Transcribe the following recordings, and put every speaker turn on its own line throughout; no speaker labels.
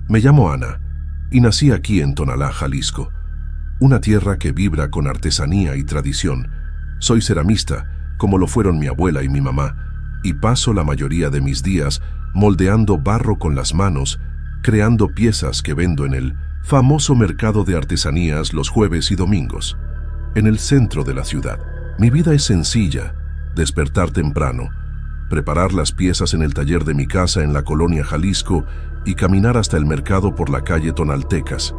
Me llamo Ana y nací aquí en Tonalá, Jalisco, una tierra que vibra con artesanía y tradición. Soy ceramista, como lo fueron mi abuela y mi mamá, y paso la mayoría de mis días moldeando barro con las manos, creando piezas que vendo en el famoso mercado de artesanías los jueves y domingos, en el centro de la ciudad. Mi vida es sencilla: despertar temprano, preparar las piezas en el taller de mi casa en la colonia Jalisco y caminar hasta el mercado por la calle Tonaltecas.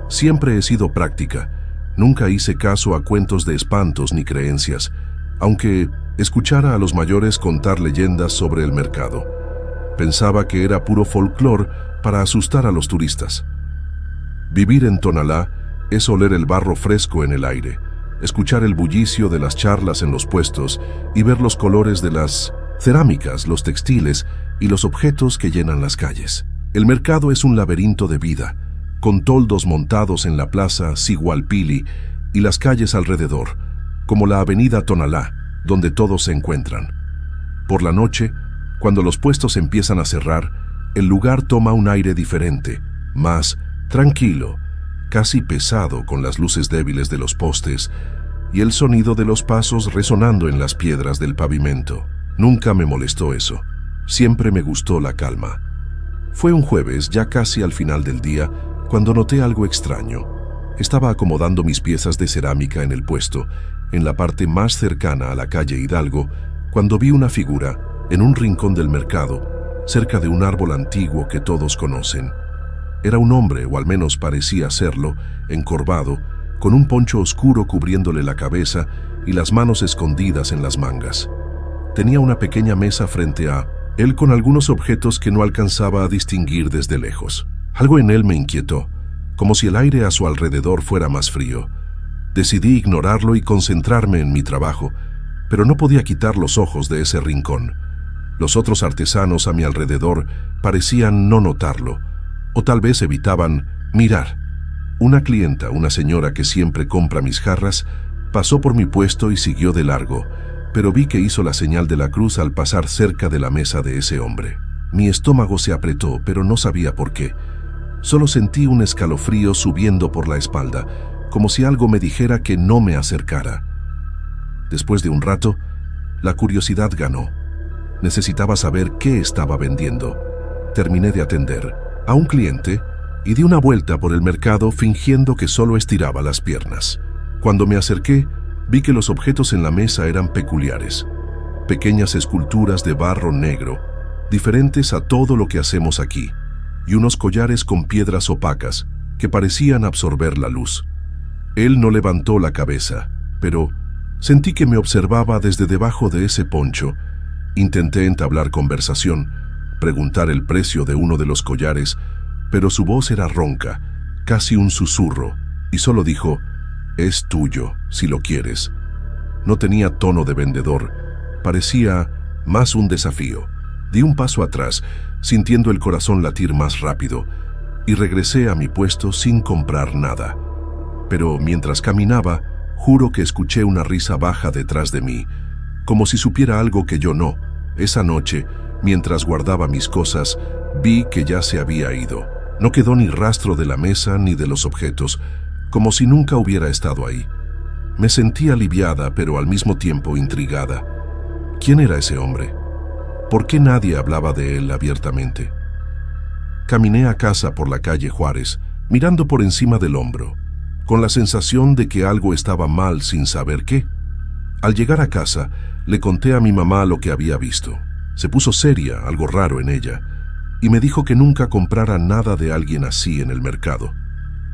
Siempre he sido práctica, nunca hice caso a cuentos de espantos ni creencias, aunque escuchara a los mayores contar leyendas sobre el mercado. Pensaba que era puro folclore para asustar a los turistas. Vivir en Tonalá es oler el barro fresco en el aire, escuchar el bullicio de las charlas en los puestos y ver los colores de las cerámicas, los textiles y los objetos que llenan las calles. El mercado es un laberinto de vida, con toldos montados en la plaza Sigualpili y las calles alrededor, como la avenida Tonalá, donde todos se encuentran. Por la noche, cuando los puestos empiezan a cerrar, el lugar toma un aire diferente, más tranquilo, casi pesado, con las luces débiles de los postes y el sonido de los pasos resonando en las piedras del pavimento. Nunca me molestó eso, siempre me gustó la calma. Fue un jueves, ya casi al final del día, cuando noté algo extraño. Estaba acomodando mis piezas de cerámica en el puesto, en la parte más cercana a la calle Hidalgo, cuando vi una figura en un rincón del mercado, cerca de un árbol antiguo que todos conocen. Era un hombre, o al menos parecía serlo, encorvado, con un poncho oscuro cubriéndole la cabeza y las manos escondidas en las mangas. Tenía una pequeña mesa frente a él con algunos objetos que no alcanzaba a distinguir desde lejos. Algo en él me inquietó, como si el aire a su alrededor fuera más frío. Decidí ignorarlo y concentrarme en mi trabajo, pero no podía quitar los ojos de ese rincón. Los otros artesanos a mi alrededor parecían no notarlo, o tal vez evitaban mirar. Una clienta, una señora que siempre compra mis jarras, pasó por mi puesto y siguió de largo, pero vi que hizo la señal de la cruz al pasar cerca de la mesa de ese hombre. Mi estómago se apretó, pero no sabía por qué. Solo sentí un escalofrío subiendo por la espalda, como si algo me dijera que no me acercara. Después de un rato, la curiosidad ganó. Necesitaba saber qué estaba vendiendo. Terminé de atender a un cliente y di una vuelta por el mercado fingiendo que solo estiraba las piernas. Cuando me acerqué, vi que los objetos en la mesa eran peculiares. Pequeñas esculturas de barro negro, diferentes a todo lo que hacemos aquí, y unos collares con piedras opacas que parecían absorber la luz. Él no levantó la cabeza, pero sentí que me observaba desde debajo de ese poncho. Intenté entablar conversación, preguntar el precio de uno de los collares, pero su voz era ronca, casi un susurro, y solo dijo: «Es tuyo, si lo quieres». No tenía tono de vendedor, parecía más un desafío. Di un paso atrás, sintiendo el corazón latir más rápido, y regresé a mi puesto sin comprar nada. Pero mientras caminaba, juro que escuché una risa baja detrás de mí, como si supiera algo que yo no. Esa noche, mientras guardaba mis cosas, vi que ya se había ido. No quedó ni rastro de la mesa ni de los objetos, como si nunca hubiera estado ahí. Me sentí aliviada, pero al mismo tiempo intrigada. ¿Quién era ese hombre? ¿Por qué nadie hablaba de él abiertamente? Caminé a casa por la calle Juárez, mirando por encima del hombro, con la sensación de que algo estaba mal sin saber qué. Al llegar a casa, le conté a mi mamá lo que había visto. Se puso seria, algo raro en ella, y me dijo que nunca comprara nada de alguien así en el mercado.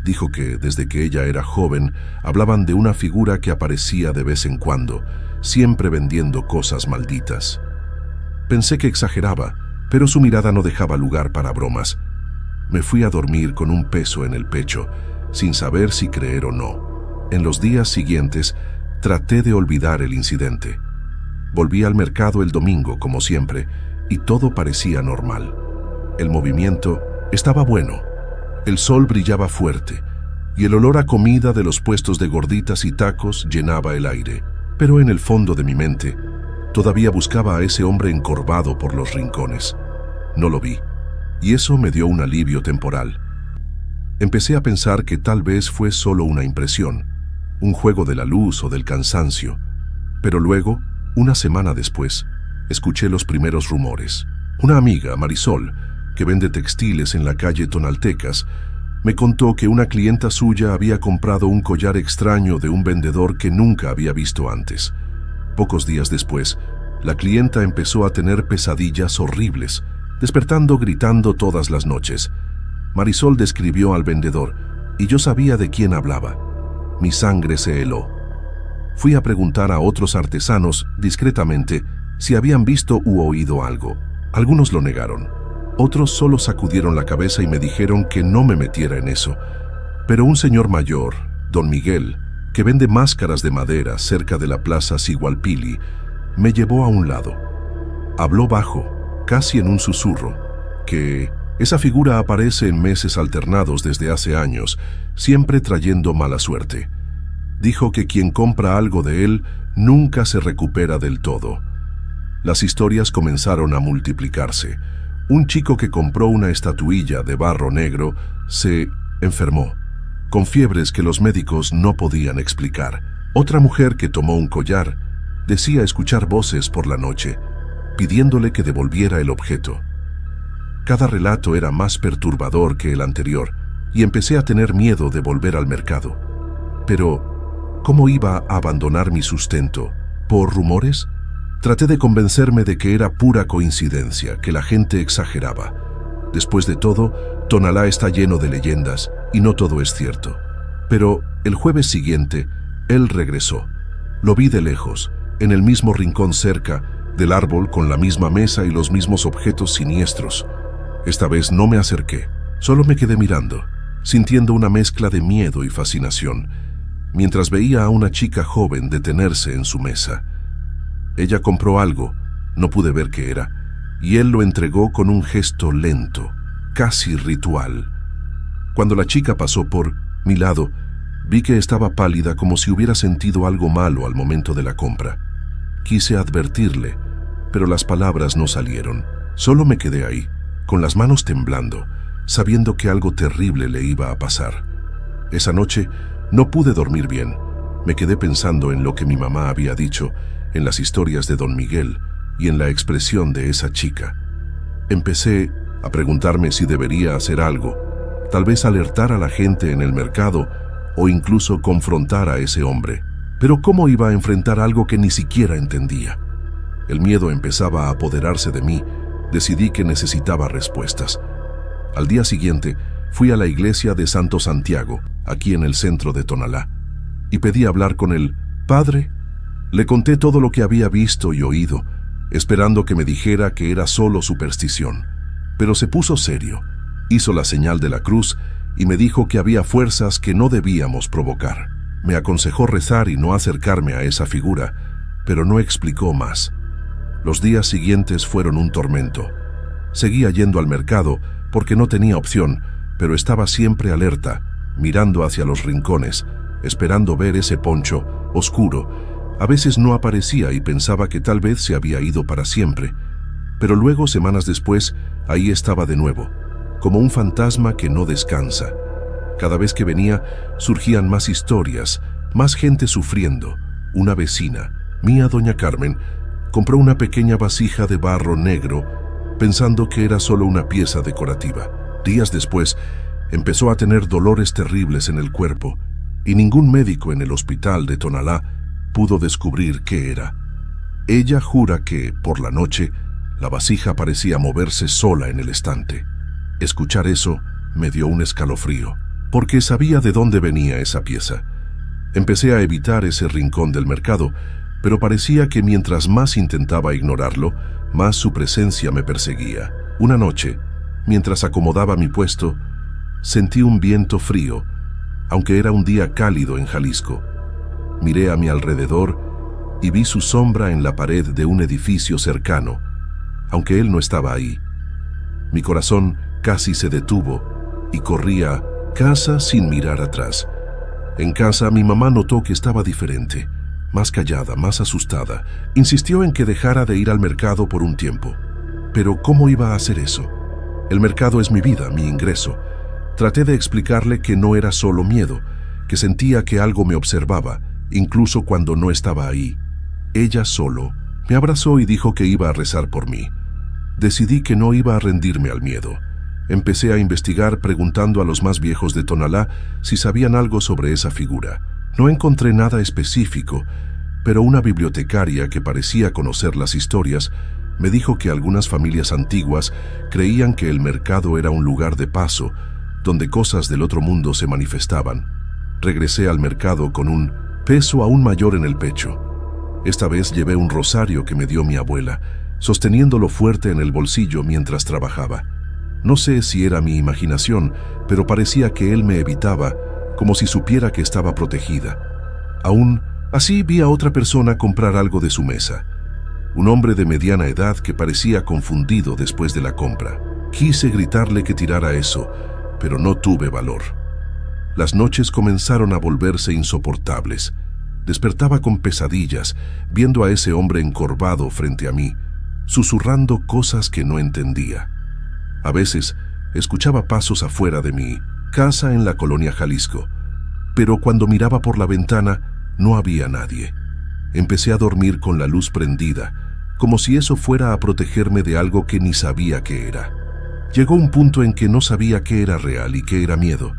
Dijo que desde que ella era joven hablaban de una figura que aparecía de vez en cuando, siempre vendiendo cosas malditas. Pensé que exageraba, pero su mirada no dejaba lugar para bromas. Me fui a dormir con un peso en el pecho, sin saber si creer o no. En los días siguientes, traté de olvidar el incidente. Volví al mercado el domingo, como siempre, y todo parecía normal. El movimiento estaba bueno. El sol brillaba fuerte, y el olor a comida de los puestos de gorditas y tacos llenaba el aire. Pero en el fondo de mi mente, todavía buscaba a ese hombre encorvado por los rincones. No lo vi, y eso me dio un alivio temporal. Empecé a pensar que tal vez fue solo una impresión, un juego de la luz o del cansancio, pero luego, una semana después, escuché los primeros rumores. Una amiga, Marisol, que vende textiles en la calle Tonaltecas, me contó que una clienta suya había comprado un collar extraño de un vendedor que nunca había visto antes. Pocos días después, la clienta empezó a tener pesadillas horribles, despertando gritando todas las noches. Marisol describió al vendedor, y yo sabía de quién hablaba. Mi sangre se heló. Fui a preguntar a otros artesanos, discretamente, si habían visto u oído algo. Algunos lo negaron. Otros solo sacudieron la cabeza y me dijeron que no me metiera en eso. Pero un señor mayor, don Miguel, que vende máscaras de madera cerca de la plaza Sigualpili, me llevó a un lado. Habló bajo, casi en un susurro, que esa figura aparece en meses alternados desde hace años, siempre trayendo mala suerte. Dijo que quien compra algo de él nunca se recupera del todo. Las historias comenzaron a multiplicarse. Un chico que compró una estatuilla de barro negro se enfermó, con fiebres que los médicos no podían explicar. Otra mujer que tomó un collar decía escuchar voces por la noche, pidiéndole que devolviera el objeto. Cada relato era más perturbador que el anterior, y empecé a tener miedo de volver al mercado. Pero, ¿cómo iba a abandonar mi sustento? ¿Por rumores? Traté de convencerme de que era pura coincidencia, que la gente exageraba. Después de todo, Tonalá está lleno de leyendas, y no todo es cierto. Pero el jueves siguiente, él regresó. Lo vi de lejos, en el mismo rincón cerca del árbol, con la misma mesa y los mismos objetos siniestros. Esta vez no me acerqué, solo me quedé mirando, sintiendo una mezcla de miedo y fascinación, mientras veía a una chica joven detenerse en su mesa. Ella compró algo, no pude ver qué era, y él lo entregó con un gesto lento, casi ritual. Cuando la chica pasó por mi lado, vi que estaba pálida como si hubiera sentido algo malo al momento de la compra. Quise advertirle, pero las palabras no salieron. Solo me quedé ahí, con las manos temblando, sabiendo que algo terrible le iba a pasar. Esa noche no pude dormir bien. Me quedé pensando en lo que mi mamá había dicho, en las historias de don Miguel y en la expresión de esa chica. Empecé a preguntarme si debería hacer algo, tal vez alertar a la gente en el mercado o incluso confrontar a ese hombre. Pero ¿cómo iba a enfrentar algo que ni siquiera entendía? El miedo empezaba a apoderarse de mí. Decidí que necesitaba respuestas. Al día siguiente, fui a la iglesia de Santo Santiago, aquí en el centro de Tonalá, y pedí hablar con el padre. Le conté todo lo que había visto y oído, esperando que me dijera que era solo superstición. Pero se puso serio, hizo la señal de la cruz y me dijo que había fuerzas que no debíamos provocar. Me aconsejó rezar y no acercarme a esa figura, pero no explicó más. Los días siguientes fueron un tormento. Seguía yendo al mercado porque no tenía opción, pero estaba siempre alerta, mirando hacia los rincones, esperando ver ese poncho oscuro. A veces no aparecía y pensaba que tal vez se había ido para siempre, pero luego, semanas después, ahí estaba de nuevo, como un fantasma que no descansa. Cada vez que venía, surgían más historias, más gente sufriendo. Una vecina, mía doña Carmen, compró una pequeña vasija de barro negro, pensando que era solo una pieza decorativa. Días después, empezó a tener dolores terribles en el cuerpo, y ningún médico en el hospital de Tonalá pudo descubrir qué era. Ella jura que, por la noche, la vasija parecía moverse sola en el estante. Escuchar eso me dio un escalofrío, porque sabía de dónde venía esa pieza. Empecé a evitar ese rincón del mercado, pero parecía que mientras más intentaba ignorarlo, más su presencia me perseguía. Una noche, mientras acomodaba mi puesto, sentí un viento frío, aunque era un día cálido en Jalisco. Miré a mi alrededor y vi su sombra en la pared de un edificio cercano, aunque él no estaba ahí. Mi corazón casi se detuvo y corrí a casa sin mirar atrás. En casa, mi mamá notó que estaba diferente, más callada, más asustada. Insistió en que dejara de ir al mercado por un tiempo. Pero ¿cómo iba a hacer eso? El mercado es mi vida, mi ingreso. Traté de explicarle que no era solo miedo, que sentía que algo me observaba, incluso cuando no estaba ahí. Ella solo me abrazó y dijo que iba a rezar por mí. Decidí que no iba a rendirme al miedo. Empecé a investigar preguntando a los más viejos de Tonalá si sabían algo sobre esa figura. No encontré nada específico, pero una bibliotecaria que parecía conocer las historias me dijo que algunas familias antiguas creían que el mercado era un lugar de paso, donde cosas del otro mundo se manifestaban. Regresé al mercado con un peso aún mayor en el pecho. Esta vez llevé un rosario que me dio mi abuela, sosteniéndolo fuerte en el bolsillo mientras trabajaba. No sé si era mi imaginación, pero parecía que él me evitaba, como si supiera que estaba protegida. Aún así vi a otra persona comprar algo de su mesa. Un hombre de mediana edad que parecía confundido después de la compra. Quise gritarle que tirara eso, pero no tuve valor. Las noches comenzaron a volverse insoportables. Despertaba con pesadillas, viendo a ese hombre encorvado frente a mí, susurrando cosas que no entendía. A veces escuchaba pasos afuera de mi casa en la colonia Jalisco, pero cuando miraba por la ventana no había nadie. Empecé a dormir con la luz prendida, como si eso fuera a protegerme de algo que ni sabía qué era. Llegó un punto en que no sabía qué era real y qué era miedo.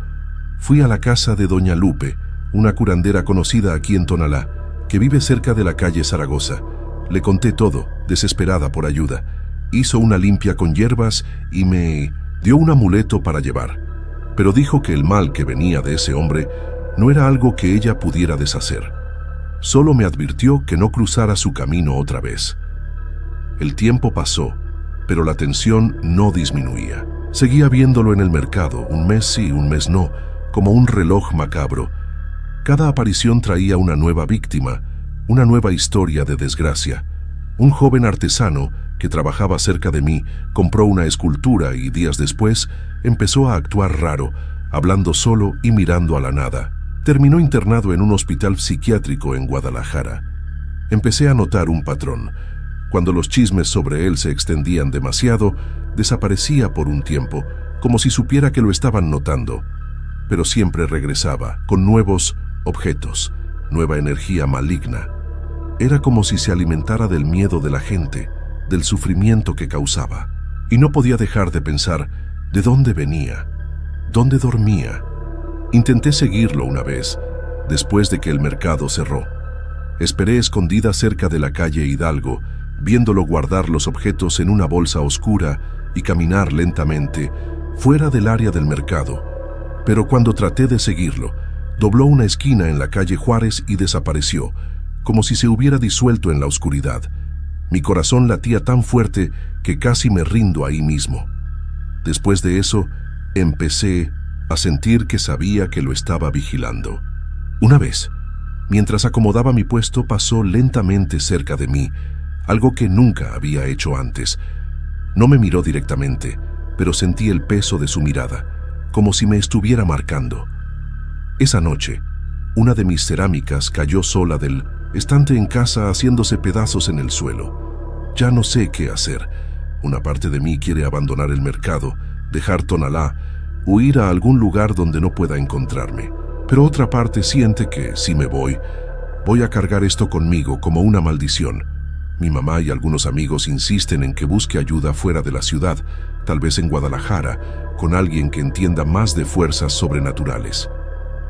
Fui a la casa de Doña Lupe, una curandera conocida aquí en Tonalá, que vive cerca de la calle Zaragoza. Le conté todo, desesperada por ayuda. Hizo una limpia con hierbas y me dio un amuleto para llevar. Pero dijo que el mal que venía de ese hombre no era algo que ella pudiera deshacer. Solo me advirtió que no cruzara su camino otra vez. El tiempo pasó, pero la tensión no disminuía. Seguía viéndolo en el mercado, un mes sí, un mes no, como un reloj macabro. Cada aparición traía una nueva víctima, una nueva historia de desgracia. Un joven artesano que trabajaba cerca de mí compró una escultura y días después empezó a actuar raro, hablando solo y mirando a la nada. Terminó internado en un hospital psiquiátrico en Guadalajara. Empecé a notar un patrón. Cuando los chismes sobre él se extendían demasiado, desaparecía por un tiempo, como si supiera que lo estaban notando. Pero siempre regresaba, con nuevos objetos, nueva energía maligna. Era como si se alimentara del miedo de la gente, del sufrimiento que causaba. Y no podía dejar de pensar de dónde venía, dónde dormía. Intenté seguirlo una vez, después de que el mercado cerró. Esperé escondida cerca de la calle Hidalgo, viéndolo guardar los objetos en una bolsa oscura y caminar lentamente, fuera del área del mercado. Pero cuando traté de seguirlo, dobló una esquina en la calle Juárez y desapareció, como si se hubiera disuelto en la oscuridad. Mi corazón latía tan fuerte que casi me rindo ahí mismo. Después de eso, empecé a sentir que sabía que lo estaba vigilando. Una vez, mientras acomodaba mi puesto, pasó lentamente cerca de mí, algo que nunca había hecho antes. No me miró directamente, pero sentí el peso de su mirada, como si me estuviera marcando. Esa noche, una de mis cerámicas cayó sola del estante en casa, haciéndose pedazos en el suelo. Ya no sé qué hacer. Una parte de mí quiere abandonar el mercado, dejar Tonalá, huir a algún lugar donde no pueda encontrarme. Pero otra parte siente que, si me voy a cargar esto conmigo como una maldición. Mi mamá y algunos amigos insisten en que busque ayuda fuera de la ciudad, tal vez en Guadalajara, con alguien que entienda más de fuerzas sobrenaturales.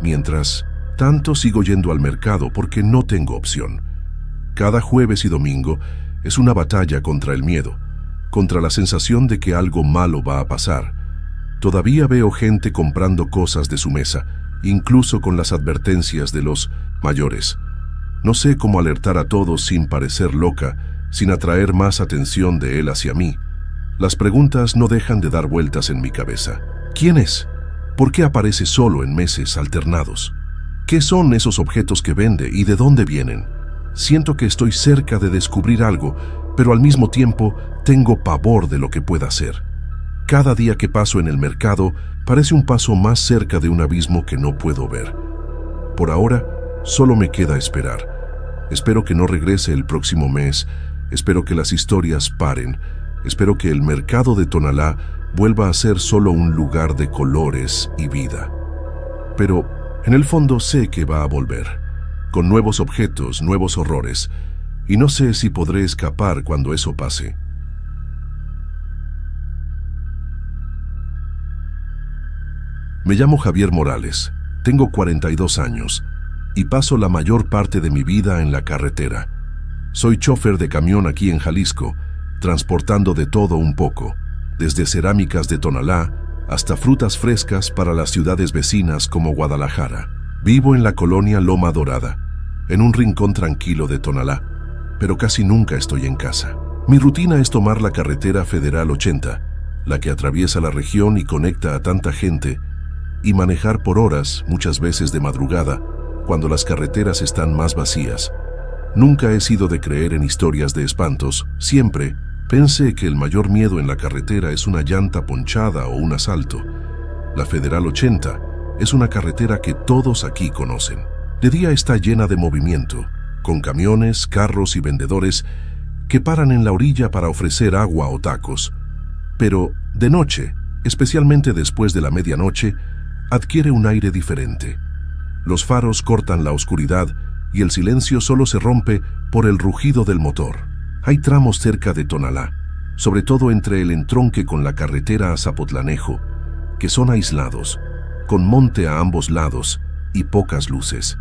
Mientras tanto, sigo yendo al mercado porque no tengo opción. Cada jueves y domingo es una batalla contra el miedo, contra la sensación de que algo malo va a pasar. Todavía veo gente comprando cosas de su mesa, incluso con las advertencias de los mayores. No sé cómo alertar a todos sin parecer loca, sin atraer más atención de él hacia mí. Las preguntas no dejan de dar vueltas en mi cabeza. ¿Quién es? ¿Por qué aparece solo en meses alternados? ¿Qué son esos objetos que vende y de dónde vienen? Siento que estoy cerca de descubrir algo, pero al mismo tiempo tengo pavor de lo que pueda ser. Cada día que paso en el mercado parece un paso más cerca de un abismo que no puedo ver. Por ahora, solo me queda esperar. Espero que no regrese el próximo mes, espero que las historias paren, Espero que el mercado de Tonalá vuelva a ser solo un lugar de colores y vida. Pero en el fondo sé que va a volver, con nuevos objetos, nuevos horrores, y no sé si podré escapar cuando eso pase. Me llamo Javier Morales, tengo 42 años y paso la mayor parte de mi vida en la carretera. Soy chofer de camión aquí en Jalisco, transportando de todo un poco, desde cerámicas de Tonalá hasta frutas frescas para las ciudades vecinas como Guadalajara. Vivo en la colonia Loma Dorada, en un rincón tranquilo de Tonalá, pero casi nunca estoy en casa. Mi rutina es tomar la carretera Federal 80, la que atraviesa la región y conecta a tanta gente, y manejar por horas, muchas veces de madrugada, cuando las carreteras están más vacías. Nunca he sido de creer en historias de espantos. Siempre pensé que el mayor miedo en la carretera es una llanta ponchada o un asalto. La Federal 80 es una carretera que todos aquí conocen. De día está llena de movimiento, con camiones, carros y vendedores que paran en la orilla para ofrecer agua o tacos. Pero de noche, especialmente después de la medianoche, adquiere un aire diferente. Los faros cortan la oscuridad y el silencio solo se rompe por el rugido del motor. Hay tramos cerca de Tonalá, sobre todo entre el entronque con la carretera a Zapotlanejo, que son aislados, con monte a ambos lados y pocas luces.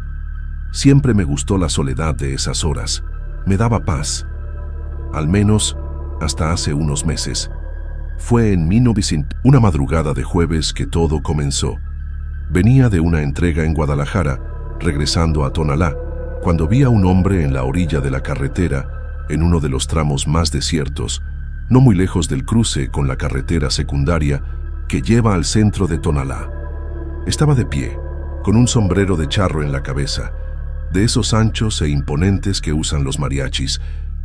Siempre me gustó la soledad de esas horas. Me daba paz. Al menos hasta hace unos meses. Fue en 1900, una madrugada de jueves, que todo comenzó. Venía de una entrega en Guadalajara, regresando a Tonalá, cuando vi a un hombre en la orilla de la carretera, en uno de los tramos más desiertos, no muy lejos del cruce con la carretera secundaria que lleva al centro de Tonalá. Estaba de pie, con un sombrero de charro en la cabeza, de esos anchos e imponentes que usan los mariachis,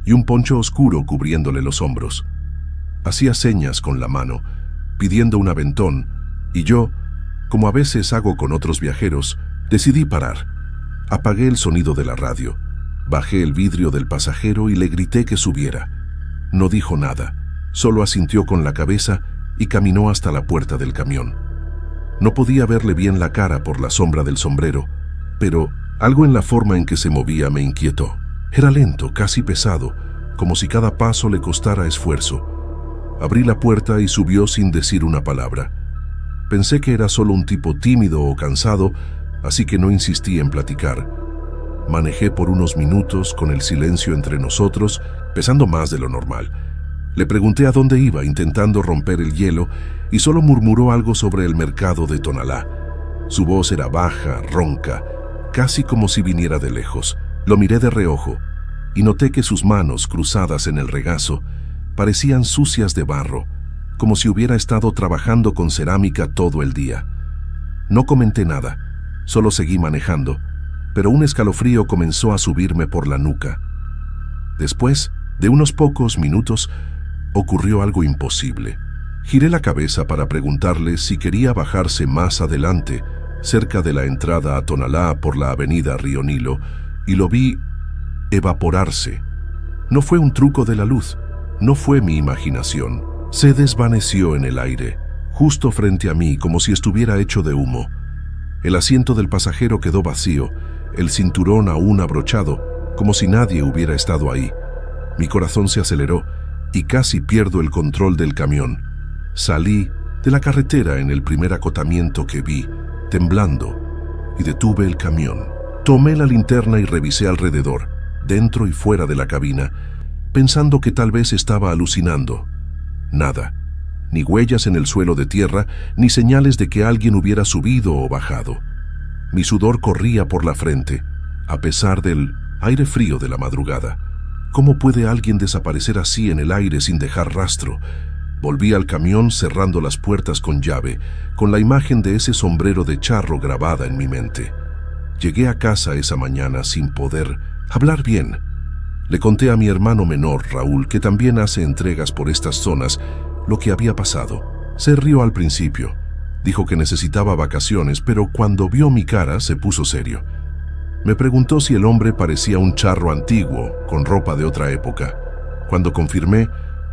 y un poncho oscuro cubriéndole los hombros. Hacía señas con la mano, pidiendo un aventón, y yo, como a veces hago con otros viajeros, decidí parar. Apagué el sonido de la radio, bajé el vidrio del pasajero y le grité que subiera. No dijo nada, solo asintió con la cabeza y caminó hasta la puerta del camión. No podía verle bien la cara por la sombra del sombrero, pero algo en la forma en que se movía me inquietó. Era lento, casi pesado, como si cada paso le costara esfuerzo. Abrí la puerta y subió sin decir una palabra. Pensé que era solo un tipo tímido o cansado, así que no insistí en platicar. Manejé por unos minutos con el silencio entre nosotros, pesando más de lo normal. Le pregunté a dónde iba, intentando romper el hielo, y solo murmuró algo sobre el mercado de Tonalá. Su voz era baja, ronca, casi como si viniera de lejos. Lo miré de reojo, y noté que sus manos, cruzadas en el regazo, parecían sucias de barro, como si hubiera estado trabajando con cerámica todo el día. No comenté nada, solo seguí manejando, pero un escalofrío comenzó a subirme por la nuca. Después de unos pocos minutos, ocurrió algo imposible. Giré la cabeza para preguntarle si quería bajarse más adelante, cerca de la entrada a Tonalá por la avenida Río Nilo, y lo vi evaporarse. No fue un truco de la luz, no fue mi imaginación. Se desvaneció en el aire, justo frente a mí, como si estuviera hecho de humo. El asiento del pasajero quedó vacío, el cinturón aún abrochado, como si nadie hubiera estado ahí. Mi corazón se aceleró y casi pierdo el control del camión. Salí de la carretera en el primer acotamiento que vi, temblando, y detuve el camión. Tomé la linterna y revisé alrededor, dentro y fuera de la cabina, pensando que tal vez estaba alucinando. Nada, ni huellas en el suelo de tierra, ni señales de que alguien hubiera subido o bajado. Mi sudor corría por la frente, a pesar del aire frío de la madrugada. ¿Cómo puede alguien desaparecer así en el aire sin dejar rastro? Volví al camión cerrando las puertas con llave, con la imagen de ese sombrero de charro grabada en mi mente. Llegué a casa esa mañana sin poder hablar bien. Le conté a mi hermano menor, Raúl, que también hace entregas por estas zonas, lo que había pasado. Se rió al principio. Dijo que necesitaba vacaciones, pero cuando vio mi cara se puso serio. Me preguntó si el hombre parecía un charro antiguo, con ropa de otra época. Cuando confirmé,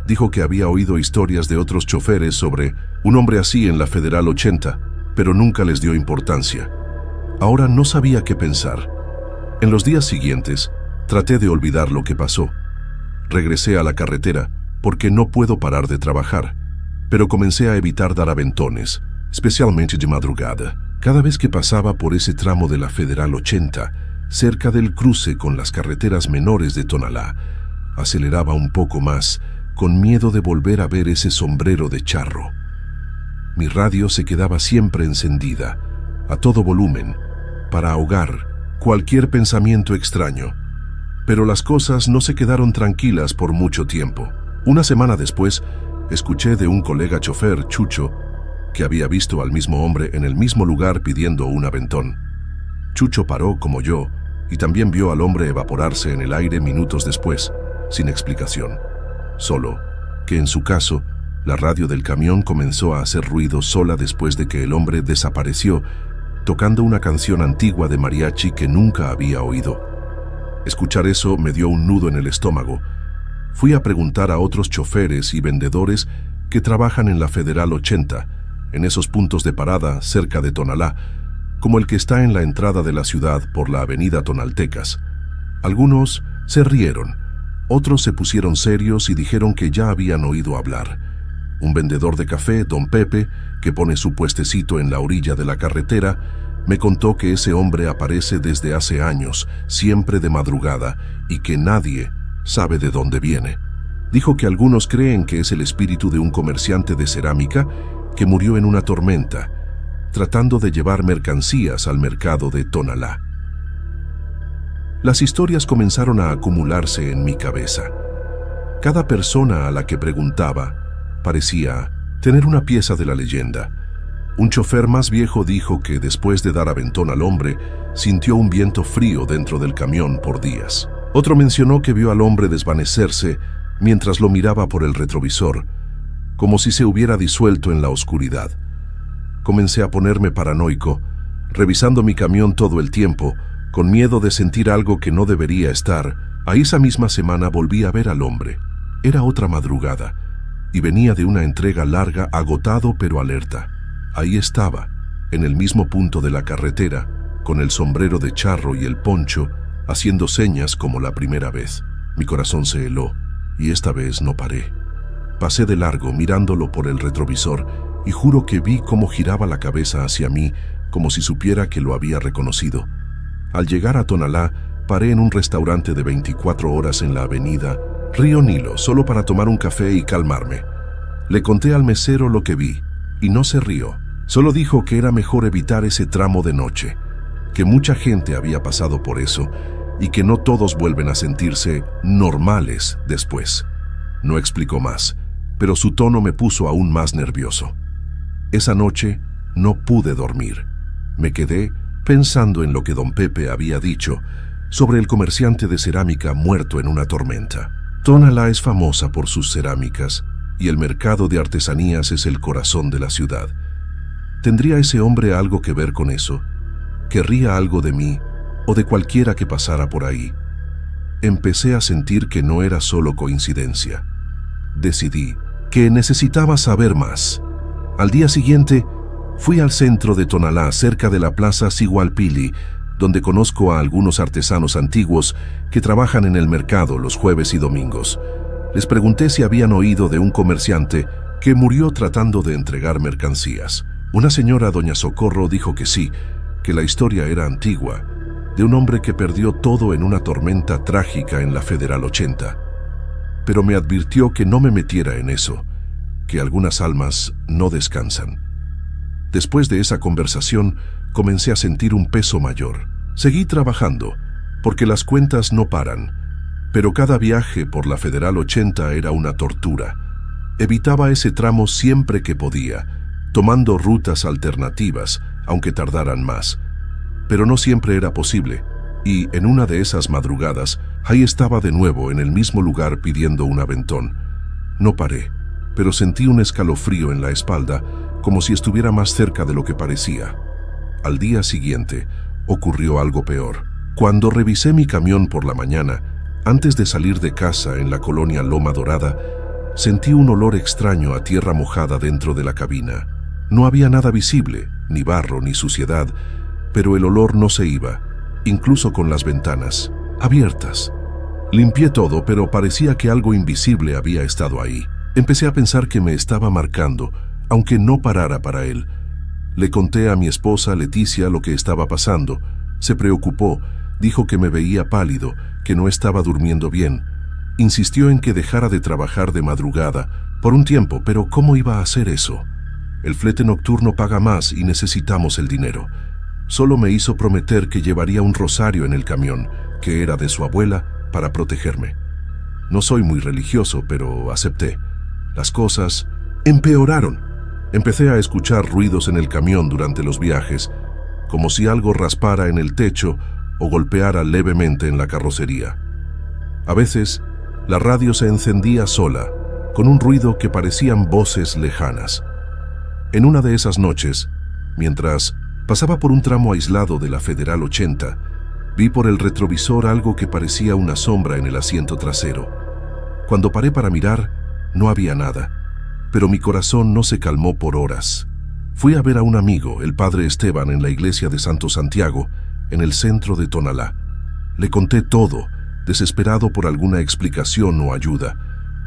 Dijo que había oído historias de otros choferes sobre un hombre así en la Federal 80, pero nunca les dio importancia. Ahora no sabía qué pensar. En los días siguientes, traté de olvidar lo que pasó. Regresé a la carretera porque no puedo parar de trabajar, pero comencé a evitar dar aventones, especialmente de madrugada. Cada vez que pasaba por ese tramo de la Federal 80, cerca del cruce con las carreteras menores de Tonalá, aceleraba un poco más, con miedo de volver a ver ese sombrero de charro. Mi radio se quedaba siempre encendida, a todo volumen, para ahogar cualquier pensamiento extraño. Pero las cosas no se quedaron tranquilas por mucho tiempo. Una semana después, escuché de un colega chofer, Chucho, que había visto al mismo hombre en el mismo lugar pidiendo un aventón. Chucho paró como yo y también vio al hombre evaporarse en el aire minutos después, sin explicación. Solo que en su caso, la radio del camión comenzó a hacer ruido sola después de que el hombre desapareció, tocando una canción antigua de mariachi que nunca había oído. Escuchar eso me dio un nudo en el estómago. Fui a preguntar a otros choferes y vendedores que trabajan en la Federal 80, en esos puntos de parada cerca de Tonalá, como el que está en la entrada de la ciudad por la avenida Tonaltecas. Algunos se rieron, otros se pusieron serios y dijeron que ya habían oído hablar. Un vendedor de café, don Pepe, que pone su puestecito en la orilla de la carretera, me contó que ese hombre aparece desde hace años, siempre de madrugada, y que nadie sabe de dónde viene. Dijo que algunos creen que es el espíritu de un comerciante de cerámica que murió en una tormenta, tratando de llevar mercancías al mercado de Tonalá. Las historias comenzaron a acumularse en mi cabeza. Cada persona a la que preguntaba parecía tener una pieza de la leyenda. Un chofer más viejo dijo que después de dar aventón al hombre, sintió un viento frío dentro del camión por días. Otro mencionó que vio al hombre desvanecerse mientras lo miraba por el retrovisor, como si se hubiera disuelto en la oscuridad. Comencé a ponerme paranoico, revisando mi camión todo el tiempo, con miedo de sentir algo que no debería estar. A esa misma semana volví a ver al hombre. Era otra madrugada, y venía de una entrega larga, agotado pero alerta. Ahí estaba, en el mismo punto de la carretera, con el sombrero de charro y el poncho, haciendo señas como la primera vez. Mi corazón se heló, y esta vez no paré. Pasé de largo mirándolo por el retrovisor, y juro que vi cómo giraba la cabeza hacia mí, como si supiera que lo había reconocido. Al llegar a Tonalá, paré en un restaurante de 24 horas en la avenida Río Nilo, solo para tomar un café y calmarme. Le conté al mesero lo que vi, y no se rió. Solo dijo que era mejor evitar ese tramo de noche, que mucha gente había pasado por eso, y que no todos vuelven a sentirse normales después. No explicó más, pero su tono me puso aún más nervioso. Esa noche no pude dormir. Me quedé pensando en lo que don Pepe había dicho sobre el comerciante de cerámica muerto en una tormenta. Tonalá es famosa por sus cerámicas y el mercado de artesanías es el corazón de la ciudad. ¿Tendría ese hombre algo que ver con eso? ¿Querría algo de mí o de cualquiera que pasara por ahí? Empecé a sentir que no era solo coincidencia. Decidí que necesitaba saber más. Al día siguiente, fui al centro de Tonalá, cerca de la plaza Sigualpili, donde conozco a algunos artesanos antiguos que trabajan en el mercado los jueves y domingos. Les pregunté si habían oído de un comerciante que murió tratando de entregar mercancías. Una señora, doña Socorro, dijo que sí, que la historia era antigua, de un hombre que perdió todo en una tormenta trágica en la Federal 80. Pero me advirtió que no me metiera en eso, que algunas almas no descansan. Después de esa conversación, comencé a sentir un peso mayor. Seguí trabajando, porque las cuentas no paran, pero cada viaje por la Federal 80 era una tortura. Evitaba ese tramo siempre que podía, tomando rutas alternativas, aunque tardaran más. Pero no siempre era posible, y en una de esas madrugadas, ahí estaba de nuevo en el mismo lugar pidiendo un aventón. No paré, pero sentí un escalofrío en la espalda, como si estuviera más cerca de lo que parecía. Al día siguiente, ocurrió algo peor. Cuando revisé mi camión por la mañana, antes de salir de casa en la colonia Loma Dorada, Sentí un olor extraño a tierra mojada dentro de la cabina. No había nada visible, ni barro ni suciedad, pero el olor no se iba, incluso con las ventanas abiertas. Limpié todo, pero parecía que algo invisible había estado ahí. Empecé a pensar que me estaba marcando, aunque no parara para él. Le conté a mi esposa Leticia lo que estaba pasando. Se preocupó, dijo que me veía pálido, que no estaba durmiendo bien. Insistió en que dejara de trabajar de madrugada, por un tiempo, pero ¿cómo iba a hacer eso? El flete nocturno paga más y necesitamos el dinero. Solo me hizo prometer que llevaría un rosario en el camión, que era de su abuela, para protegerme. No soy muy religioso, pero acepté. Las cosas empeoraron. Empecé a escuchar ruidos en el camión durante los viajes, como si algo raspara en el techo o golpeara levemente en la carrocería. A veces, la radio se encendía sola, con un ruido que parecían voces lejanas. En una de esas noches, mientras pasaba por un tramo aislado de la Federal 80, vi por el retrovisor algo que parecía una sombra en el asiento trasero. Cuando paré para mirar, no había nada, pero mi corazón no se calmó por horas. Fui a ver a un amigo, el padre Esteban, en la iglesia de Santo Santiago, en el centro de Tonalá. Le conté todo, desesperado por alguna explicación o ayuda.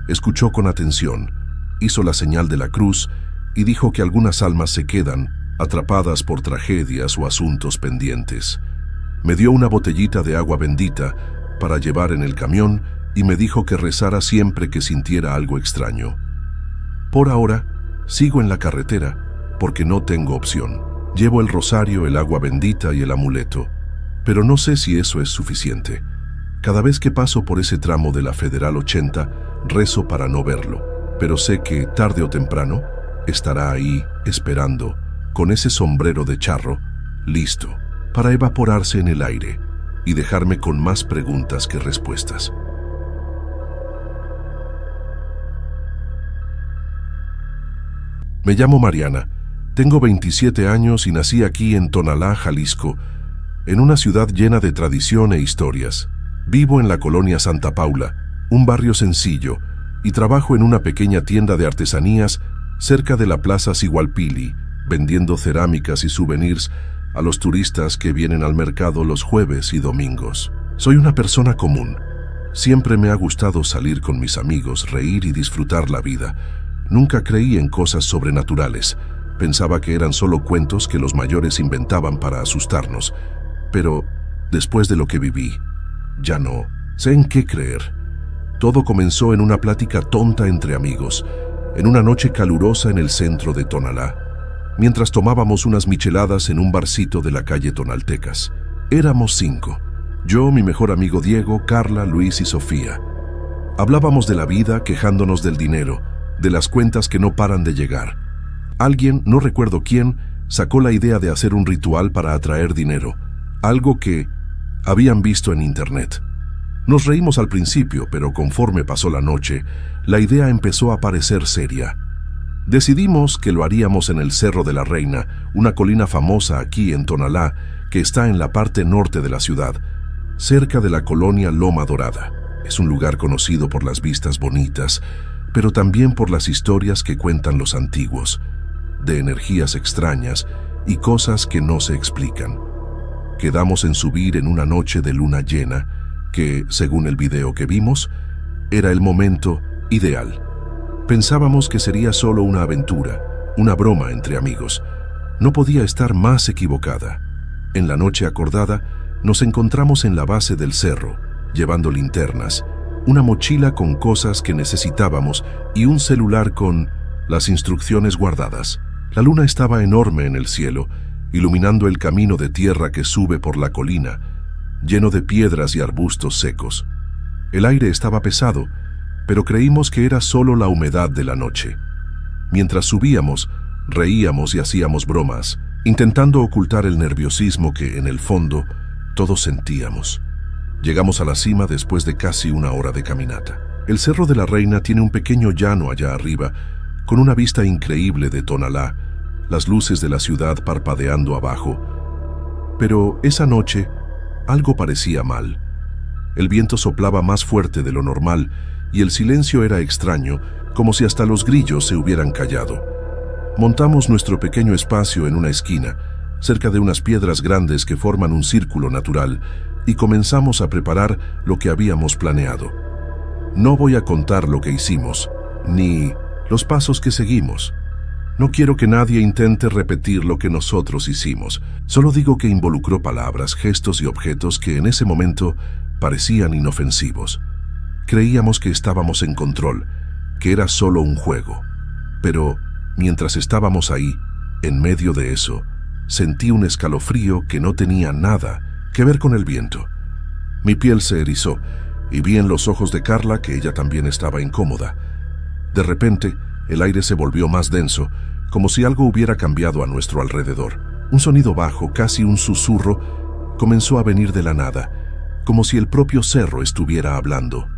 Escuchó con atención, hizo la señal de la cruz y dijo que algunas almas se quedan atrapadas por tragedias o asuntos pendientes. Me dio una botellita de agua bendita para llevar en el camión y me dijo que rezara siempre que sintiera algo extraño. Por ahora, sigo en la carretera porque no tengo opción. Llevo el rosario, el agua bendita y el amuleto, pero no sé si eso es suficiente. Cada vez que paso por ese tramo de la Federal 80, rezo para no verlo, pero sé que tarde o temprano estará ahí esperando, con ese sombrero de charro, listo para evaporarse en el aire y dejarme con más preguntas que respuestas. Me llamo Mariana, tengo 27 años y nací aquí en Tonalá, Jalisco, en una ciudad llena de tradición e historias. Vivo en la colonia Santa Paula, un barrio sencillo, y trabajo en una pequeña tienda de artesanías cerca de la Plaza Sigualpili, vendiendo cerámicas y souvenirs a los turistas que vienen al mercado los jueves y domingos. Soy una persona común. Siempre me ha gustado salir con mis amigos, reír y disfrutar la vida. Nunca creí en cosas sobrenaturales. Pensaba que eran solo cuentos que los mayores inventaban para asustarnos. Pero, después de lo que viví, ya no sé en qué creer. Todo comenzó en una plática tonta entre amigos, en una noche calurosa en el centro de Tonalá, mientras tomábamos unas micheladas en un barcito de la calle Tonaltecas. Éramos 5. Yo, mi mejor amigo Diego, Carla, Luis y Sofía. Hablábamos de la vida, quejándonos del dinero, de las cuentas que no paran de llegar. Alguien, no recuerdo quién, sacó la idea de hacer un ritual para atraer dinero, algo que habían visto en internet. Nos reímos al principio, pero conforme pasó la noche, la idea empezó a parecer seria. Decidimos que lo haríamos en el Cerro de la Reina, una colina famosa aquí en Tonalá, que está en la parte norte de la ciudad, cerca de la colonia Loma Dorada. Es un lugar conocido por las vistas bonitas, pero también por las historias que cuentan los antiguos, de energías extrañas y cosas que no se explican. Quedamos en subir en una noche de luna llena, que, según el video que vimos, era el momento ideal. Pensábamos que sería solo una aventura, una broma entre amigos. No podía estar más equivocada. En la noche acordada, nos encontramos en la base del cerro, llevando linternas, una mochila con cosas que necesitábamos y un celular con las instrucciones guardadas. La luna estaba enorme en el cielo, iluminando el camino de tierra que sube por la colina, lleno de piedras y arbustos secos. El aire estaba pesado, pero creímos que era solo la humedad de la noche. Mientras subíamos, reíamos y hacíamos bromas, intentando ocultar el nerviosismo que, en el fondo, todos sentíamos. Llegamos a la cima después de casi una hora de caminata. El Cerro de la Reina tiene un pequeño llano allá arriba, con una vista increíble de Tonalá, las luces de la ciudad parpadeando abajo. Pero esa noche, algo parecía mal. El viento soplaba más fuerte de lo normal y el silencio era extraño, como si hasta los grillos se hubieran callado. Montamos nuestro pequeño espacio en una esquina, cerca de unas piedras grandes que forman un círculo natural, y comenzamos a preparar lo que habíamos planeado. No voy a contar lo que hicimos, ni los pasos que seguimos. No quiero que nadie intente repetir lo que nosotros hicimos. Solo digo que involucró palabras, gestos y objetos que en ese momento parecían inofensivos. Creíamos que estábamos en control, que era solo un juego. Pero mientras estábamos ahí, en medio de eso, sentí un escalofrío que no tenía nada que ver con el viento. Mi piel se erizó y vi en los ojos de Carla que ella también estaba incómoda. De repente, el aire se volvió más denso, como si algo hubiera cambiado a nuestro alrededor. Un sonido bajo, casi un susurro, comenzó a venir de la nada, como si el propio cerro estuviera hablando.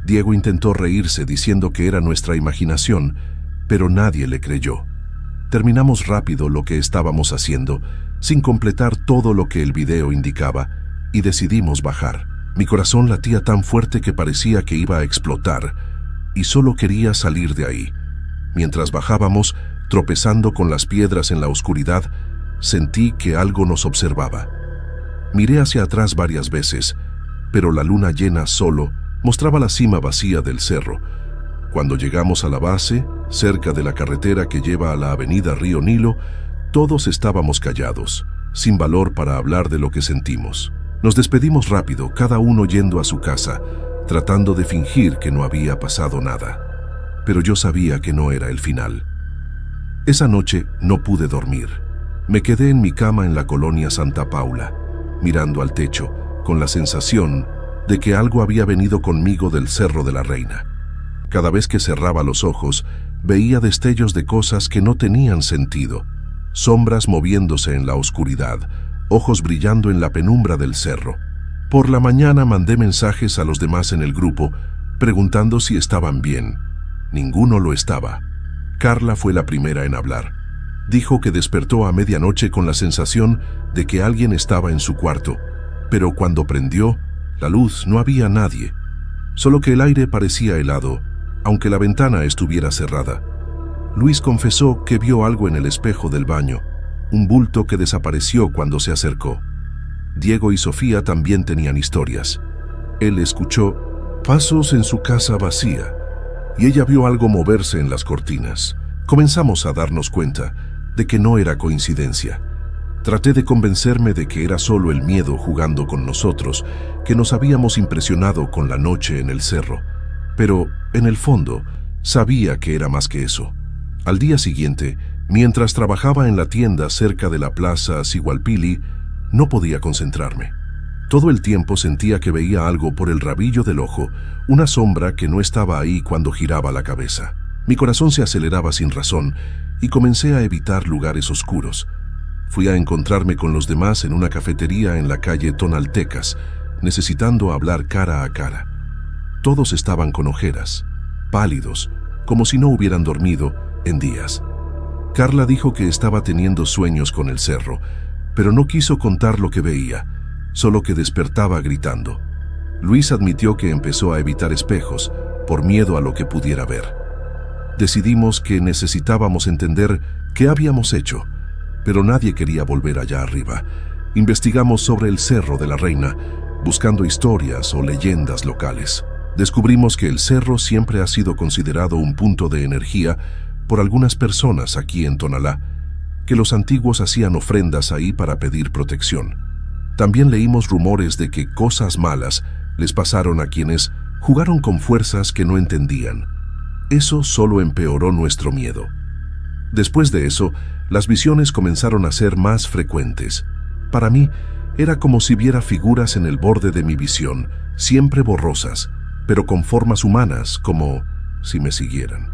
Diego intentó reírse diciendo que era nuestra imaginación, pero nadie le creyó. Terminamos rápido lo que estábamos haciendo, sin completar todo lo que el video indicaba, y decidimos bajar. Mi corazón latía tan fuerte que parecía que iba a explotar, y solo quería salir de ahí. Mientras bajábamos, tropezando con las piedras en la oscuridad, sentí que algo nos observaba. Miré hacia atrás varias veces, pero la luna llena solo mostraba la cima vacía del cerro. Cuando llegamos a la base, cerca de la carretera que lleva a la avenida Río Nilo, todos estábamos callados, sin valor para hablar de lo que sentimos. Nos despedimos rápido, cada uno yendo a su casa, tratando de fingir que no había pasado nada. Pero yo sabía que no era el final. Esa noche no pude dormir. Me quedé en mi cama en la colonia Santa Paula, mirando al techo, con la sensación de que algo había venido conmigo del Cerro de la Reina. Cada vez que cerraba los ojos, veía destellos de cosas que no tenían sentido, sombras moviéndose en la oscuridad, ojos brillando en la penumbra del cerro. Por la mañana mandé mensajes a los demás en el grupo, preguntando si estaban bien. Ninguno lo estaba. Carla fue la primera en hablar. Dijo que despertó a medianoche con la sensación de que alguien estaba en su cuarto, pero cuando prendió la luz no había nadie, solo que el aire parecía helado, aunque la ventana estuviera cerrada. Luis confesó que vio algo en el espejo del baño, un bulto que desapareció cuando se acercó. Diego y Sofía también tenían historias. Él escuchó pasos en su casa vacía y ella vio algo moverse en las cortinas. Comenzamos a darnos cuenta de que no era coincidencia. Traté de convencerme de que era solo el miedo jugando con nosotros, que nos habíamos impresionado con la noche en el cerro. Pero, en el fondo, sabía que era más que eso. Al día siguiente, mientras trabajaba en la tienda cerca de la plaza Sigualpili, no podía concentrarme. Todo el tiempo sentía que veía algo por el rabillo del ojo, una sombra que no estaba ahí cuando giraba la cabeza. Mi corazón se aceleraba sin razón y comencé a evitar lugares oscuros. Fui a encontrarme con los demás en una cafetería en la calle Tonaltecas, necesitando hablar cara a cara. Todos estaban con ojeras, pálidos, como si no hubieran dormido en días. Carla dijo que estaba teniendo sueños con el cerro, pero no quiso contar lo que veía, solo que despertaba gritando. Luis admitió que empezó a evitar espejos, por miedo a lo que pudiera ver. Decidimos que necesitábamos entender qué habíamos hecho, pero nadie quería volver allá arriba. Investigamos sobre el Cerro de la Reina, buscando historias o leyendas locales. Descubrimos que el cerro siempre ha sido considerado un punto de energía por algunas personas aquí en Tonalá, que los antiguos hacían ofrendas ahí para pedir protección. También leímos rumores de que cosas malas les pasaron a quienes jugaron con fuerzas que no entendían. Eso solo empeoró nuestro miedo. Después de eso, las visiones comenzaron a ser más frecuentes. Para mí, era como si viera figuras en el borde de mi visión, siempre borrosas, pero con formas humanas, como si me siguieran.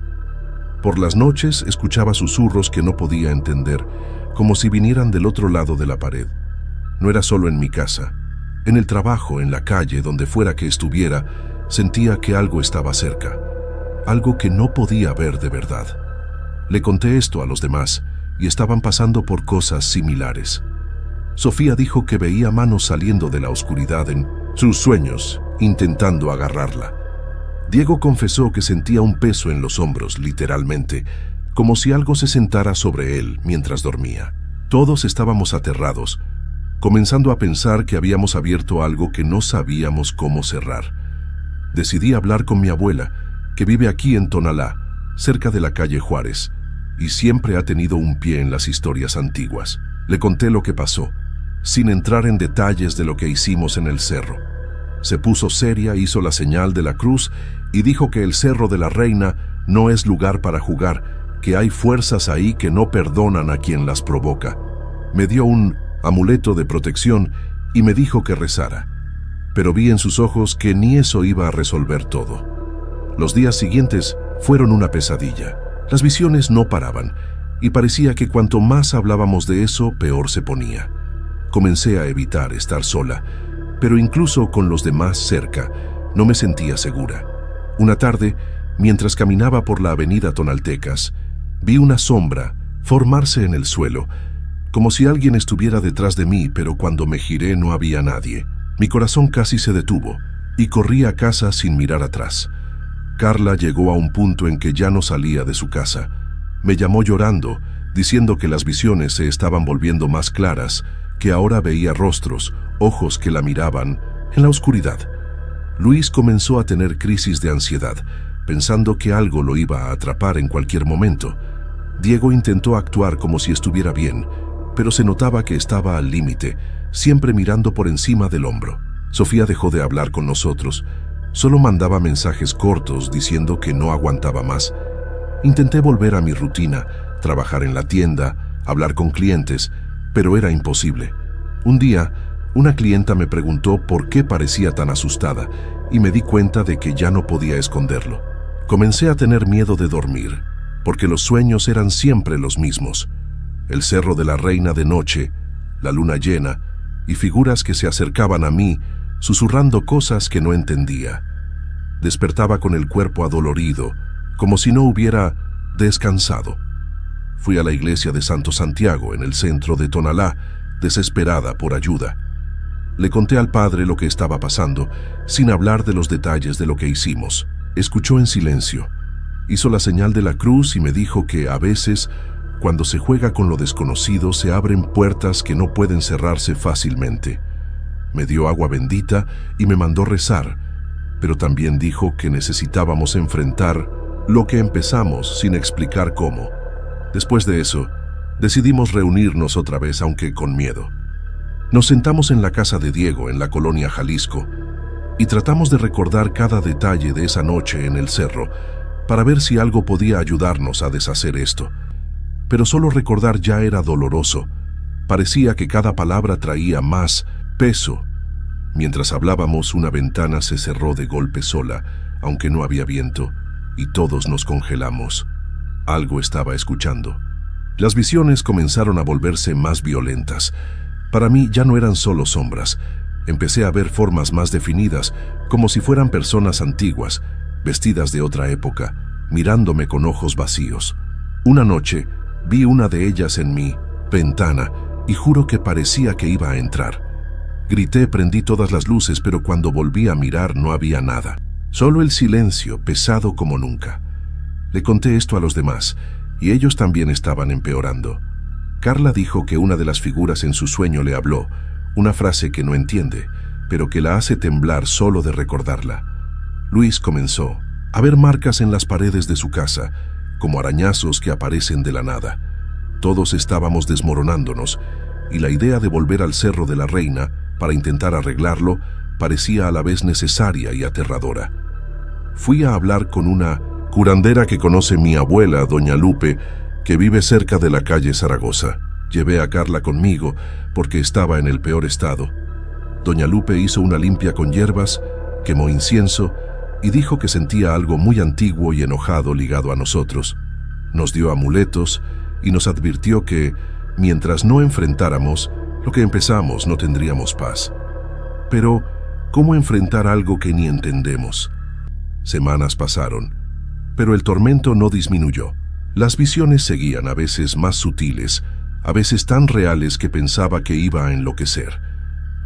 Por las noches escuchaba susurros que no podía entender, como si vinieran del otro lado de la pared. No era solo en mi casa. En el trabajo, en la calle, donde fuera que estuviera, sentía que algo estaba cerca. Algo que no podía ver de verdad. Le conté esto a los demás y estaban pasando por cosas similares. Sofía dijo que veía manos saliendo de la oscuridad en sus sueños, intentando agarrarla. Diego confesó que sentía un peso en los hombros, literalmente, como si algo se sentara sobre él mientras dormía. Todos estábamos aterrados, comenzando a pensar que habíamos abierto algo que no sabíamos cómo cerrar. Decidí hablar con mi abuela, que vive aquí en Tonalá, cerca de la calle Juárez, y siempre ha tenido un pie en las historias antiguas. Le conté lo que pasó, sin entrar en detalles de lo que hicimos en el cerro. Se puso seria, hizo la señal de la cruz y dijo que el Cerro de la Reina no es lugar para jugar, que hay fuerzas ahí que no perdonan a quien las provoca. Me dio un amuleto de protección y me dijo que rezara, pero vi en sus ojos que ni eso iba a resolver todo. Los días siguientes fueron una pesadilla. Las visiones no paraban y parecía que cuanto más hablábamos de eso, peor se ponía. Comencé a evitar estar sola, pero incluso con los demás cerca, no me sentía segura. Una tarde, mientras caminaba por la avenida Tonaltecas, vi una sombra formarse en el suelo, como si alguien estuviera detrás de mí, pero cuando me giré no había nadie. Mi corazón casi se detuvo y corrí a casa sin mirar atrás. Carla llegó a un punto en que ya no salía de su casa. Me llamó llorando, diciendo que las visiones se estaban volviendo más claras, que ahora veía rostros, ojos que la miraban, en la oscuridad. Luis comenzó a tener crisis de ansiedad, pensando que algo lo iba a atrapar en cualquier momento. Diego intentó actuar como si estuviera bien, pero se notaba que estaba al límite, siempre mirando por encima del hombro. Sofía dejó de hablar con nosotros, solo mandaba mensajes cortos diciendo que no aguantaba más. Intenté volver a mi rutina, trabajar en la tienda, hablar con clientes, pero era imposible. Un día, una clienta me preguntó por qué parecía tan asustada y me di cuenta de que ya no podía esconderlo. Comencé a tener miedo de dormir, porque los sueños eran siempre los mismos. El Cerro de la Reina de noche, la luna llena y figuras que se acercaban a mí, susurrando cosas que no entendía. Despertaba con el cuerpo adolorido, como si no hubiera descansado. Fui a la iglesia de Santo Santiago, en el centro de Tonalá, desesperada por ayuda. Le conté al padre lo que estaba pasando, sin hablar de los detalles de lo que hicimos. Escuchó en silencio. Hizo la señal de la cruz y me dijo que a veces, cuando se juega con lo desconocido, se abren puertas que no pueden cerrarse fácilmente. Me dio agua bendita y me mandó rezar, pero también dijo que necesitábamos enfrentar lo que empezamos sin explicar cómo. Después de eso, decidimos reunirnos otra vez, aunque con miedo. Nos sentamos en la casa de Diego, en la colonia Jalisco, y tratamos de recordar cada detalle de esa noche en el cerro para ver si algo podía ayudarnos a deshacer esto. Pero solo recordar ya era doloroso. Parecía que cada palabra traía más peso. Mientras hablábamos, una ventana se cerró de golpe sola, aunque no había viento, y todos nos congelamos. Algo estaba escuchando. Las visiones comenzaron a volverse más violentas. Para mí ya no eran solo sombras. Empecé a ver formas más definidas, como si fueran personas antiguas, vestidas de otra época, mirándome con ojos vacíos. Una noche, vi una de ellas en mi ventana y juro que parecía que iba a entrar. Grité, prendí todas las luces, pero cuando volví a mirar no había nada. Solo el silencio, pesado como nunca. Le conté esto a los demás, y ellos también estaban empeorando. Carla dijo que una de las figuras en su sueño le habló, una frase que no entiende, pero que la hace temblar solo de recordarla. Luis comenzó a ver marcas en las paredes de su casa, como arañazos que aparecen de la nada. Todos estábamos desmoronándonos, y la idea de volver al Cerro de la Reina para intentar arreglarlo parecía a la vez necesaria y aterradora. Fui a hablar con una curandera que conoce mi abuela, doña Lupe, que vive cerca de la calle Zaragoza. Llevé a Carla conmigo porque estaba en el peor estado. Doña Lupe hizo una limpia con hierbas, quemó incienso y dijo que sentía algo muy antiguo y enojado ligado a nosotros. Nos dio amuletos y nos advirtió que, mientras no enfrentáramos lo que empezamos, no tendríamos paz. Pero, ¿cómo enfrentar algo que ni entendemos? Semanas pasaron, pero el tormento no disminuyó. Las visiones seguían, a veces más sutiles, a veces tan reales que pensaba que iba a enloquecer.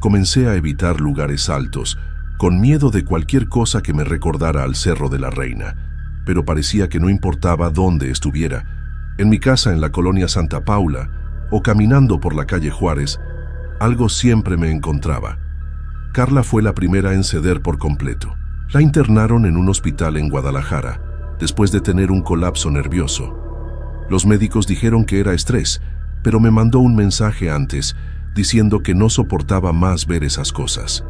Comencé a evitar lugares altos, con miedo de cualquier cosa que me recordara al Cerro de la Reina, pero parecía que no importaba dónde estuviera, en mi casa en la colonia Santa Paula o caminando por la calle Juárez, algo siempre me encontraba. Carla fue la primera en ceder por completo. La internaron en un hospital en Guadalajara, después de tener un colapso nervioso. Los médicos dijeron que era estrés, pero me mandó un mensaje antes, diciendo que no soportaba más ver esas cosas.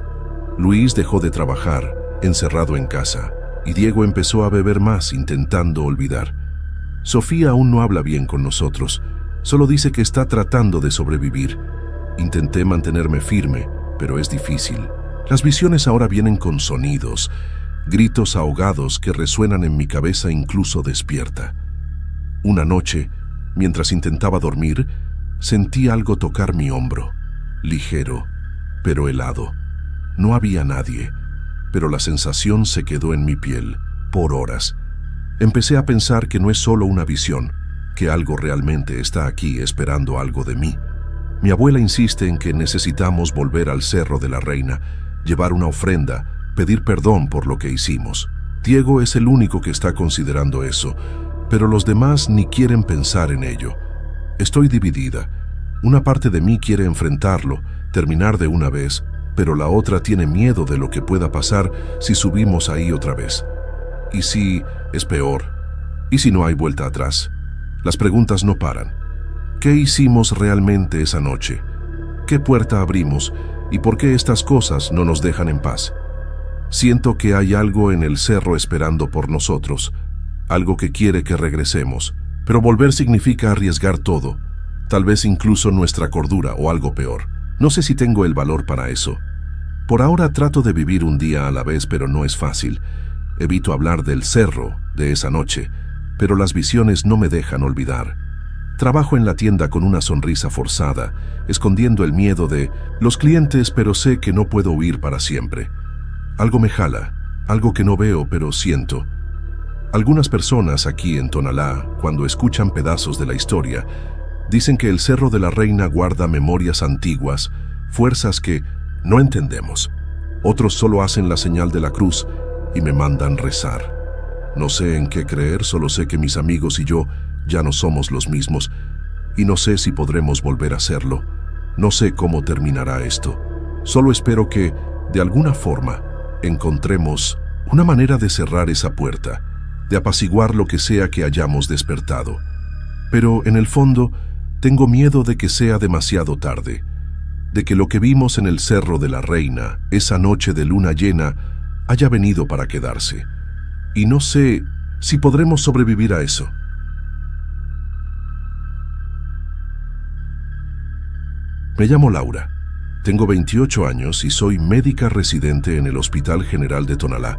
Luis dejó de trabajar, encerrado en casa, y Diego empezó a beber más, intentando olvidar. Sofía aún no habla bien con nosotros, solo dice que está tratando de sobrevivir. Intenté mantenerme firme, pero es difícil. Las visiones ahora vienen con sonidos, gritos ahogados que resuenan en mi cabeza incluso despierta. Una noche, mientras intentaba dormir, sentí algo tocar mi hombro, ligero, pero helado. No había nadie, pero la sensación se quedó en mi piel, por horas. Empecé a pensar que no es solo una visión, que algo realmente está aquí esperando algo de mí. Mi abuela insiste en que necesitamos volver al Cerro de la Reina, llevar una ofrenda, pedir perdón por lo que hicimos. Diego es el único que está considerando eso, pero los demás ni quieren pensar en ello. Estoy dividida. Una parte de mí quiere enfrentarlo, terminar de una vez, pero la otra tiene miedo de lo que pueda pasar si subimos ahí otra vez. ¿Y si es peor? ¿Y si no hay vuelta atrás? Las preguntas no paran. ¿Qué hicimos realmente esa noche? ¿Qué puerta abrimos? ¿Y por qué estas cosas no nos dejan en paz? Siento que hay algo en el cerro esperando por nosotros, algo que quiere que regresemos, pero volver significa arriesgar todo, tal vez incluso nuestra cordura o algo peor. No sé si tengo el valor para eso. Por ahora trato de vivir un día a la vez, pero no es fácil. Evito hablar del cerro, de esa noche, pero las visiones no me dejan olvidar. Trabajo en la tienda con una sonrisa forzada, escondiendo el miedo de los clientes, pero sé que no puedo huir para siempre. Algo me jala, algo que no veo, pero siento. Algunas personas aquí en Tonalá, cuando escuchan pedazos de la historia, dicen que el Cerro de la Reina guarda memorias antiguas, fuerzas que no entendemos. Otros solo hacen la señal de la cruz y me mandan rezar. No sé en qué creer, solo sé que mis amigos y yo ya no somos los mismos, y no sé si podremos volver a serlo. No sé cómo terminará esto. Solo espero que, de alguna forma, encontremos una manera de cerrar esa puerta, de apaciguar lo que sea que hayamos despertado. Pero, en el fondo, tengo miedo de que sea demasiado tarde, de que lo que vimos en el Cerro de la Reina, esa noche de luna llena, haya venido para quedarse. Y no sé si podremos sobrevivir a eso. Me llamo Laura, tengo 28 años y soy médica residente en el Hospital General de Tonalá,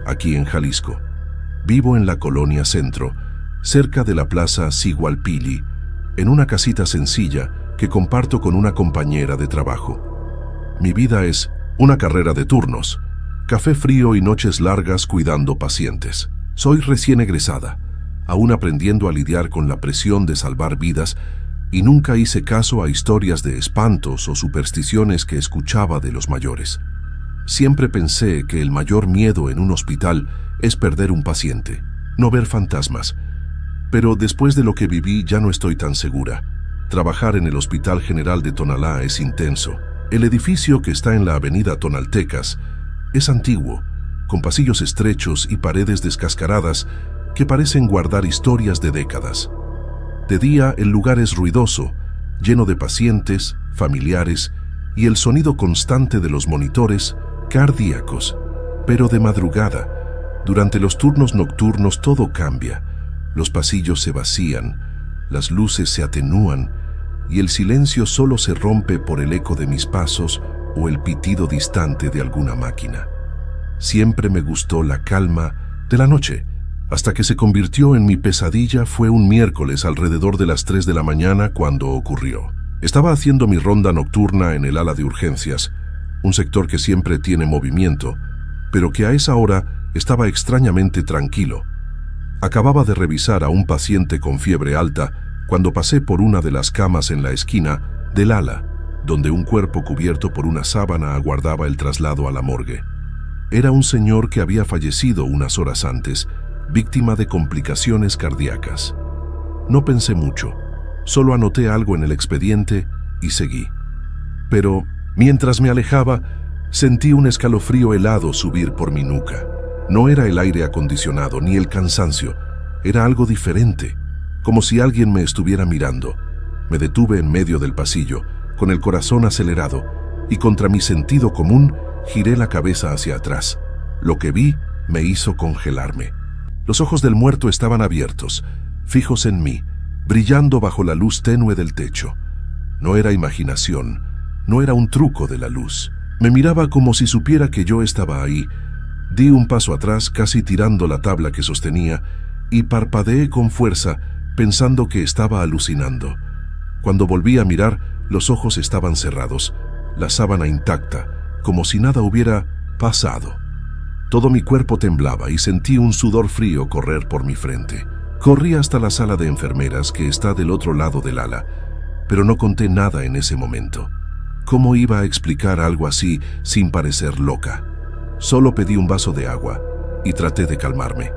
aquí en Jalisco. Vivo en la Colonia Centro, cerca de la Plaza Sigualpili, en una casita sencilla que comparto con una compañera de trabajo. Mi vida es una carrera de turnos, café frío y noches largas cuidando pacientes. Soy recién egresada, aún aprendiendo a lidiar con la presión de salvar vidas, y nunca hice caso a historias de espantos o supersticiones que escuchaba de los mayores. Siempre pensé que el mayor miedo en un hospital es perder un paciente, no ver fantasmas. Pero después de lo que viví ya no estoy tan segura. Trabajar en el Hospital General de Tonalá es intenso. El edificio, que está en la avenida Tonaltecas, es antiguo, con pasillos estrechos y paredes descascaradas que parecen guardar historias de décadas. De día el lugar es ruidoso, lleno de pacientes, familiares y el sonido constante de los monitores cardíacos. Pero de madrugada, durante los turnos nocturnos, todo cambia. Los pasillos se vacían, las luces se atenúan y el silencio solo se rompe por el eco de mis pasos o el pitido distante de alguna máquina. Siempre me gustó la calma de la noche, hasta que se convirtió en mi pesadilla. Fue un miércoles alrededor de las 3 de la mañana cuando ocurrió. Estaba haciendo mi ronda nocturna en el ala de urgencias, un sector que siempre tiene movimiento, pero que a esa hora estaba extrañamente tranquilo. Acababa de revisar a un paciente con fiebre alta cuando pasé por una de las camas en la esquina del ala, donde un cuerpo cubierto por una sábana aguardaba el traslado a la morgue. Era un señor que había fallecido unas horas antes, víctima de complicaciones cardíacas. No pensé mucho, solo anoté algo en el expediente y seguí. Pero, mientras me alejaba, sentí un escalofrío helado subir por mi nuca. No era el aire acondicionado ni el cansancio, era algo diferente, como si alguien me estuviera mirando. Me detuve en medio del pasillo, con el corazón acelerado, y contra mi sentido común, giré la cabeza hacia atrás. Lo que vi me hizo congelarme. Los ojos del muerto estaban abiertos, fijos en mí, brillando bajo la luz tenue del techo. No era imaginación, no era un truco de la luz. Me miraba como si supiera que yo estaba ahí. Di un paso atrás, casi tirando la tabla que sostenía, y parpadeé con fuerza, pensando que estaba alucinando. Cuando volví a mirar, los ojos estaban cerrados, la sábana intacta, como si nada hubiera pasado. Todo mi cuerpo temblaba y sentí un sudor frío correr por mi frente. Corrí hasta la sala de enfermeras que está del otro lado del ala, pero no conté nada en ese momento. ¿Cómo iba a explicar algo así sin parecer loca? Solo pedí un vaso de agua y traté de calmarme.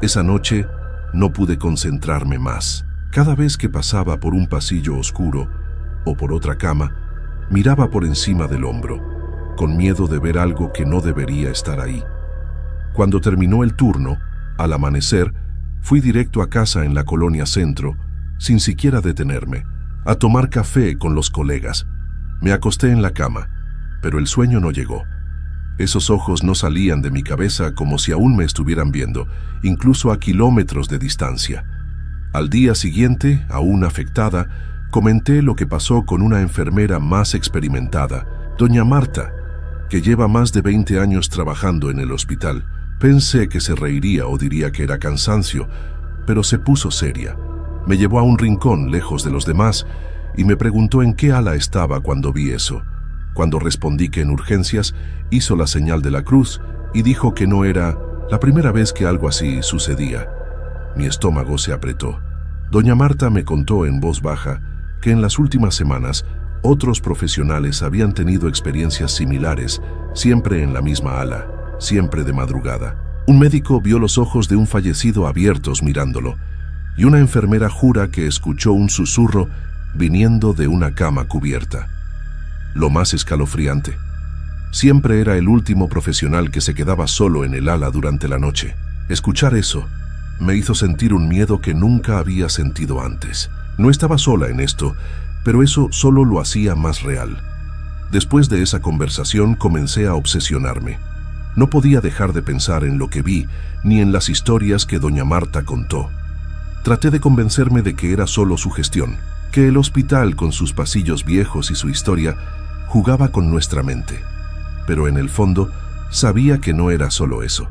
Esa noche no pude concentrarme más. Cada vez que pasaba por un pasillo oscuro o por otra cama, miraba por encima del hombro, con miedo de ver algo que no debería estar ahí. Cuando terminó el turno, al amanecer, fui directo a casa en la colonia Centro, sin siquiera detenerme, a tomar café con los colegas. Me acosté en la cama, pero el sueño no llegó. Esos ojos no salían de mi cabeza como si aún me estuvieran viendo, incluso a kilómetros de distancia. Al día siguiente, aún afectada, comenté lo que pasó con una enfermera más experimentada, doña Marta, que lleva más de 20 años trabajando en el hospital. Pensé que se reiría o diría que era cansancio, pero se puso seria. Me llevó a un rincón lejos de los demás y me preguntó en qué ala estaba cuando vi eso. Cuando respondí que en urgencias, hizo la señal de la cruz y dijo que no era la primera vez que algo así sucedía. Mi estómago se apretó. Doña Marta me contó en voz baja que en las últimas semanas otros profesionales habían tenido experiencias similares, siempre en la misma ala, siempre de madrugada. Un médico vio los ojos de un fallecido abiertos mirándolo, y una enfermera jura que escuchó un susurro viniendo de una cama cubierta. Lo más escalofriante, siempre era el último profesional que se quedaba solo en el ala durante la noche. Escuchar eso me hizo sentir un miedo que nunca había sentido antes. No estaba sola en esto, pero eso solo lo hacía más real. Después de esa conversación comencé a obsesionarme. No podía dejar de pensar en lo que vi, ni en las historias que doña Marta contó. Traté de convencerme de que era solo su gestión, que el hospital con sus pasillos viejos y su historia jugaba con nuestra mente. Pero en el fondo sabía que no era solo eso.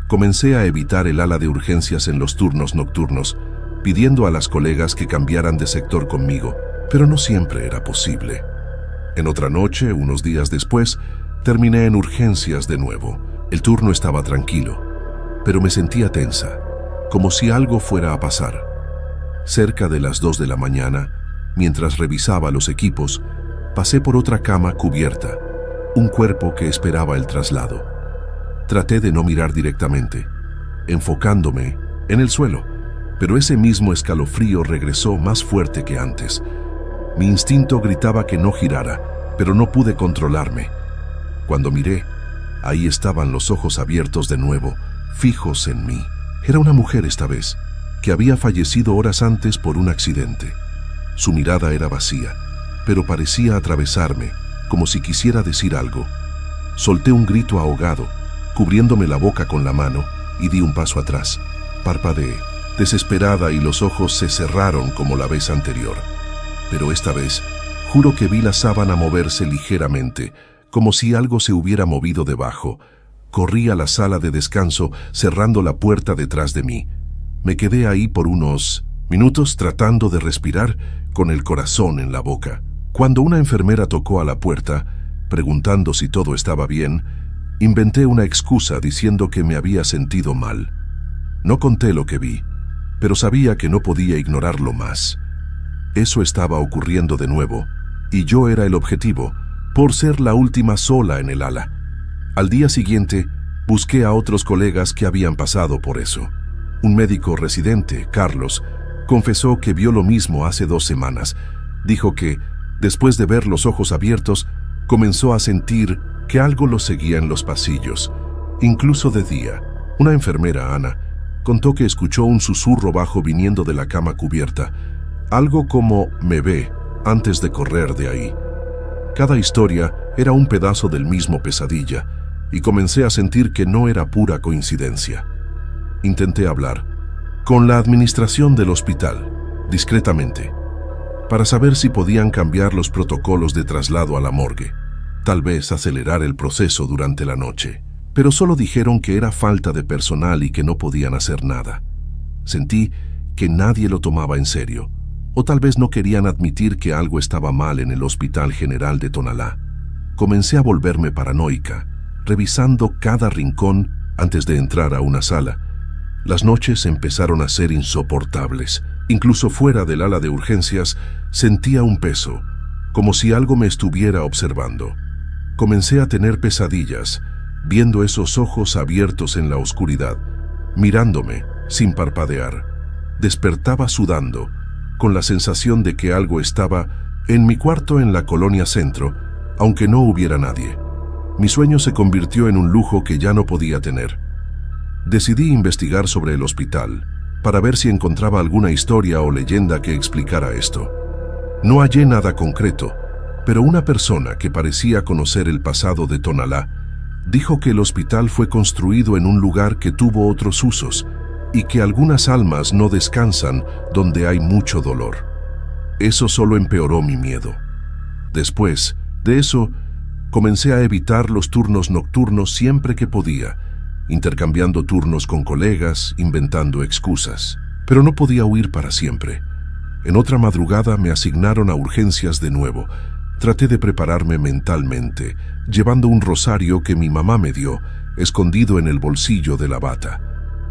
Comencé a evitar el ala de urgencias en los turnos nocturnos, pidiendo a las colegas que cambiaran de sector conmigo, pero no siempre era posible. En otra noche, unos días después, terminé en urgencias de nuevo. El turno estaba tranquilo, pero me sentía tensa, como si algo fuera a pasar. Cerca de las 2 de la mañana, mientras revisaba los equipos, pasé por otra cama cubierta, un cuerpo que esperaba el traslado. Traté de no mirar directamente, enfocándome en el suelo, pero ese mismo escalofrío regresó más fuerte que antes. Mi instinto gritaba que no girara, pero no pude controlarme. Cuando miré, ahí estaban los ojos abiertos de nuevo, fijos en mí. Era una mujer esta vez, que había fallecido horas antes por un accidente. Su mirada era vacía, pero parecía atravesarme, como si quisiera decir algo. Solté un grito ahogado, cubriéndome la boca con la mano, y di un paso atrás. Parpadeé, desesperada, y los ojos se cerraron como la vez anterior. Pero esta vez, juro que vi la sábana moverse ligeramente, como si algo se hubiera movido debajo. Corrí a la sala de descanso, cerrando la puerta detrás de mí. Me quedé ahí por unos minutos tratando de respirar, con el corazón en la boca. Cuando una enfermera tocó a la puerta, preguntando si todo estaba bien, inventé una excusa diciendo que me había sentido mal. No conté lo que vi, pero sabía que no podía ignorarlo más. Eso estaba ocurriendo de nuevo, y yo era el objetivo, por ser la última sola en el ala. Al día siguiente, Busqué a otros colegas que habían pasado por eso. Un médico residente, Carlos, confesó que vio lo mismo hace 2 semanas. Dijo que, después de ver los ojos abiertos, comenzó a sentir que algo lo seguía en los pasillos, incluso de día. Una enfermera, Ana, contó que escuchó un susurro bajo viniendo de la cama cubierta, algo como «me ve» antes de correr de ahí. Cada historia era un pedazo del mismo pesadilla, y comencé a sentir que no era pura coincidencia. Intenté hablar con la administración del hospital, discretamente, para saber si podían cambiar los protocolos de traslado a la morgue, tal vez acelerar el proceso durante la noche. Pero solo dijeron que era falta de personal y que no podían hacer nada. Sentí que nadie lo tomaba en serio, o tal vez no querían admitir que algo estaba mal en el Hospital General de Tonalá. Comencé a volverme paranoica, revisando cada rincón antes de entrar a una sala. Las noches empezaron a ser insoportables. Incluso fuera del ala de urgencias, sentía un peso, como si algo me estuviera observando. Comencé a tener pesadillas, viendo esos ojos abiertos en la oscuridad, mirándome sin parpadear. Despertaba sudando, con la sensación de que algo estaba en mi cuarto en la Colonia Centro, aunque no hubiera nadie. Mi sueño se convirtió en un lujo que ya no podía tener. Decidí investigar sobre el hospital, para ver si encontraba alguna historia o leyenda que explicara esto. No hallé nada concreto, pero una persona que parecía conocer el pasado de Tonalá dijo que el hospital fue construido en un lugar que tuvo otros usos y que algunas almas no descansan donde hay mucho dolor. Eso solo empeoró mi miedo. Después de eso, comencé a evitar los turnos nocturnos siempre que podía, intercambiando turnos con colegas, inventando excusas. Pero no podía huir para siempre. En otra madrugada me asignaron a urgencias de nuevo. Traté de prepararme mentalmente, llevando un rosario que mi mamá me dio, escondido en el bolsillo de la bata.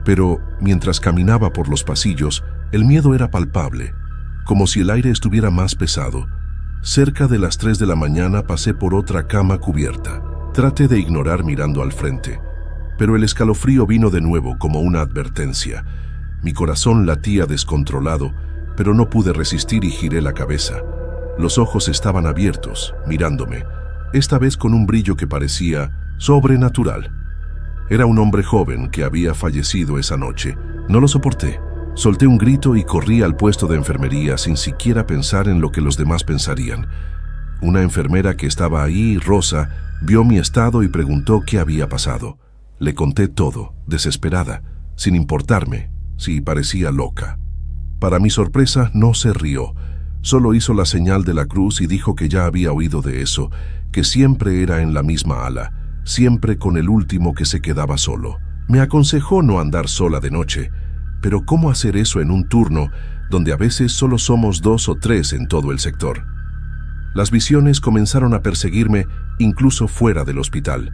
Pero mientras caminaba por los pasillos, el miedo era palpable, como si el aire estuviera más pesado. Cerca de las 3 de la mañana pasé por otra cama cubierta. Traté de ignorar mirando al frente, pero el escalofrío vino de nuevo como una advertencia. Mi corazón latía descontrolado, pero no pude resistir y giré la cabeza. Los ojos estaban abiertos, mirándome, esta vez con un brillo que parecía sobrenatural. Era un hombre joven que había fallecido esa noche. No lo soporté. Solté un grito y corrí al puesto de enfermería sin siquiera pensar en lo que los demás pensarían. Una enfermera que estaba ahí, Rosa, vio mi estado y preguntó qué había pasado. Le conté todo, desesperada, sin importarme si parecía loca. Para mi sorpresa, no se rió. Solo hizo la señal de la cruz y dijo que ya había oído de eso, que siempre era en la misma ala, siempre con el último que se quedaba solo. Me aconsejó no andar sola de noche, pero ¿cómo hacer eso en un turno donde a veces solo somos 2 o 3 en todo el sector? Las visiones comenzaron a perseguirme incluso fuera del hospital.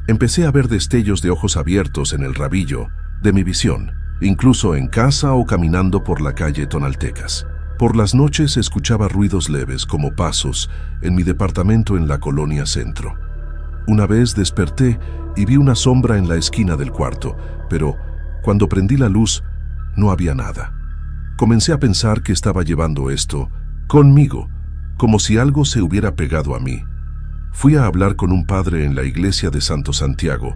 Empecé a ver destellos de ojos abiertos en el rabillo de mi visión, incluso en casa o caminando por la calle Tonaltecas. Por las noches escuchaba ruidos leves como pasos en mi departamento en la Colonia Centro. Una vez desperté y vi una sombra en la esquina del cuarto, pero cuando prendí la luz no había nada. Comencé a pensar que estaba llevando esto conmigo, como si algo se hubiera pegado a mí. Fui a hablar con un padre en la iglesia de Santo Santiago,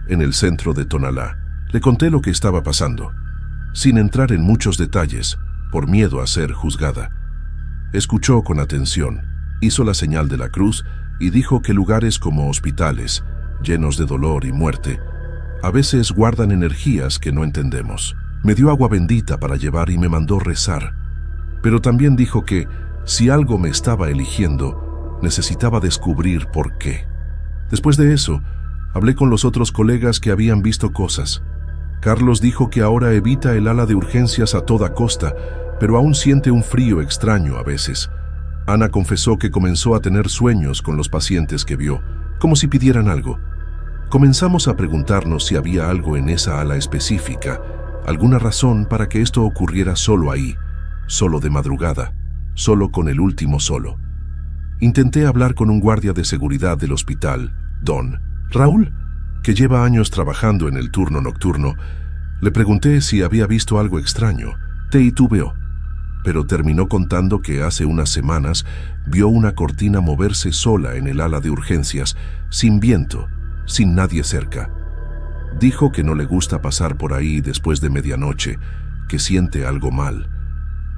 en el centro de Tonalá. Le conté lo que estaba pasando, sin entrar en muchos detalles, por miedo a ser juzgada. Escuchó con atención, hizo la señal de la cruz y dijo que lugares como hospitales, llenos de dolor y muerte, a veces guardan energías que no entendemos. Me dio agua bendita para llevar y me mandó rezar, pero también dijo que si algo me estaba eligiendo, necesitaba descubrir por qué. Después de eso, hablé con los otros colegas que habían visto cosas. Carlos dijo que ahora evita el ala de urgencias a toda costa, pero aún siente un frío extraño a veces. Ana confesó que comenzó a tener sueños con los pacientes que vio, como si pidieran algo. Comenzamos a preguntarnos si había algo en esa ala específica, alguna razón para que esto ocurriera solo ahí, solo de madrugada, solo con el último solo. Intenté hablar con un guardia de seguridad del hospital, Don Raúl, que lleva años trabajando en el turno nocturno, le pregunté si había visto algo extraño. Titubeó, pero terminó contando que hace unas semanas vio una cortina moverse sola en el ala de urgencias, sin viento, sin nadie cerca. Dijo que no le gusta pasar por ahí después de medianoche, que siente algo mal.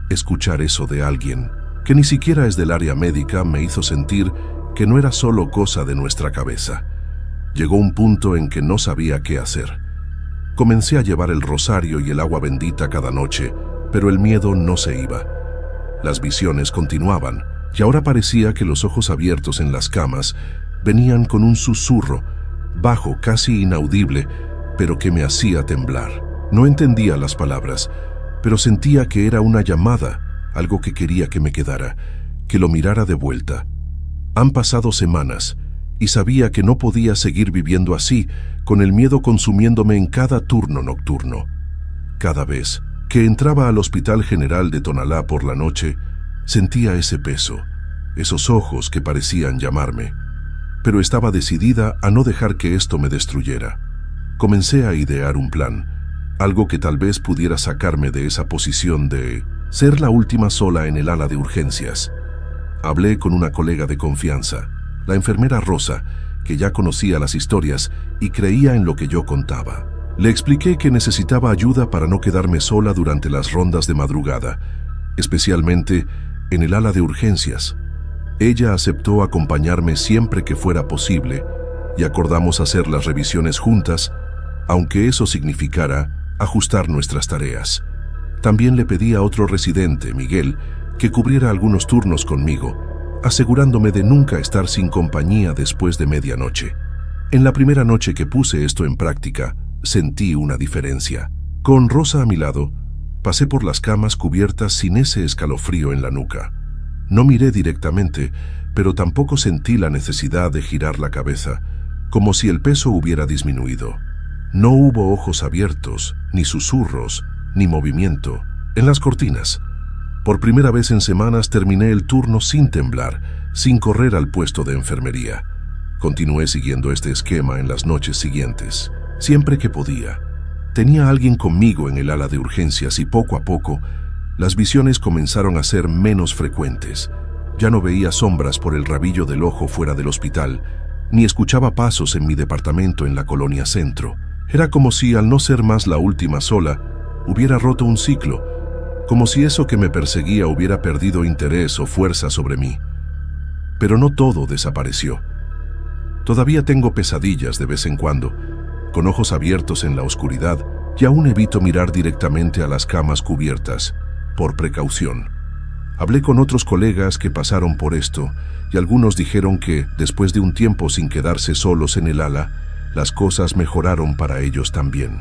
Escuchar eso de alguien que ni siquiera es del área médica me hizo sentir que no era solo cosa de nuestra cabeza. Llegó un punto en que no sabía qué hacer. Comencé a llevar el rosario y el agua bendita cada noche, pero el miedo no se iba. Las visiones continuaban, y ahora parecía que los ojos abiertos en las camas venían con un susurro, bajo, casi inaudible, pero que me hacía temblar. No entendía las palabras, pero sentía que era una llamada, algo que quería que me quedara, que lo mirara de vuelta. Han pasado semanas, y sabía que no podía seguir viviendo así, con el miedo consumiéndome en cada turno nocturno. Cada vez que entraba al Hospital General de Tonalá por la noche, sentía ese peso, esos ojos que parecían llamarme. Pero estaba decidida a no dejar que esto me destruyera. Comencé a idear un plan, algo que tal vez pudiera sacarme de esa posición de ser la última sola en el ala de urgencias. Hablé con una colega de confianza, la enfermera Rosa, que ya conocía las historias y creía en lo que yo contaba. Le expliqué que necesitaba ayuda para no quedarme sola durante las rondas de madrugada, especialmente en el ala de urgencias. Ella aceptó acompañarme siempre que fuera posible y acordamos hacer las revisiones juntas, aunque eso significara ajustar nuestras tareas. También le pedí a otro residente, Miguel, que cubriera algunos turnos conmigo, asegurándome de nunca estar sin compañía después de medianoche. En la primera noche que puse esto en práctica, sentí una diferencia. Con Rosa a mi lado, pasé por las camas cubiertas sin ese escalofrío en la nuca. No miré directamente, pero tampoco sentí la necesidad de girar la cabeza, como si el peso hubiera disminuido. No hubo ojos abiertos, ni susurros, ni movimiento en las cortinas. Por primera vez en semanas terminé el turno sin temblar, sin correr al puesto de enfermería. Continué siguiendo este esquema en las noches siguientes, siempre que podía. Tenía a alguien conmigo en el ala de urgencias y poco a poco las visiones comenzaron a ser menos frecuentes. Ya no veía sombras por el rabillo del ojo fuera del hospital, ni escuchaba pasos en mi departamento en la colonia Centro. Era como si, al no ser más la última sola, hubiera roto un ciclo, como si eso que me perseguía hubiera perdido interés o fuerza sobre mí. Pero no todo desapareció. Todavía tengo pesadillas de vez en cuando, con ojos abiertos en la oscuridad, y aún evito mirar directamente a las camas cubiertas, por precaución. Hablé con otros colegas que pasaron por esto, y algunos dijeron que, después de un tiempo sin quedarse solos en el ala, las cosas mejoraron para ellos también.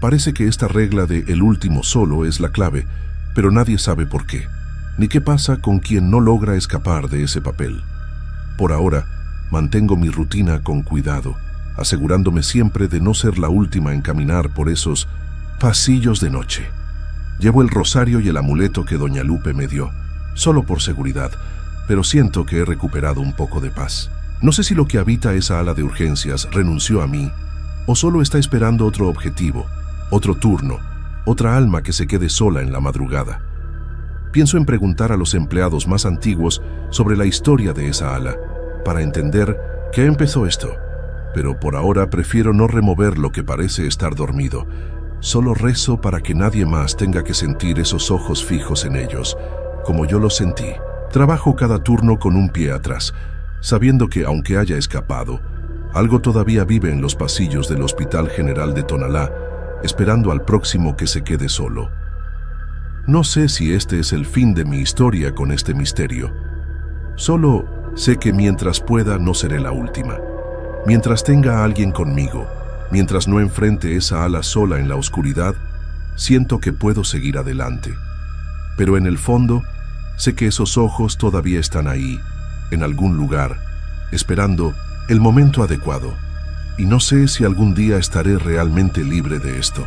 Parece que esta regla de el último solo es la clave, pero nadie sabe por qué, ni qué pasa con quien no logra escapar de ese papel. Por ahora, mantengo mi rutina con cuidado, asegurándome siempre de no ser la última en caminar por esos pasillos de noche. Llevo el rosario y el amuleto que doña Lupe me dio, solo por seguridad, pero siento que he recuperado un poco de paz. No sé si lo que habita esa ala de urgencias renunció a mí, o solo está esperando otro objetivo, otro turno, otra alma que se quede sola en la madrugada. Pienso en preguntar a los empleados más antiguos sobre la historia de esa ala, para entender qué empezó esto, pero por ahora prefiero no remover lo que parece estar dormido. Solo rezo para que nadie más tenga que sentir esos ojos fijos en ellos, como yo los sentí. Trabajo cada turno con un pie atrás, sabiendo que aunque haya escapado, algo todavía vive en los pasillos del Hospital General de Tonalá, esperando al próximo que se quede solo. No sé si este es el fin de mi historia con este misterio. Solo sé que mientras pueda no seré la última. Mientras tenga a alguien conmigo, mientras no enfrente esa ala sola en la oscuridad, siento que puedo seguir adelante. Pero en el fondo, sé que esos ojos todavía están ahí, en algún lugar, esperando el momento adecuado. Y no sé si algún día estaré realmente libre de esto.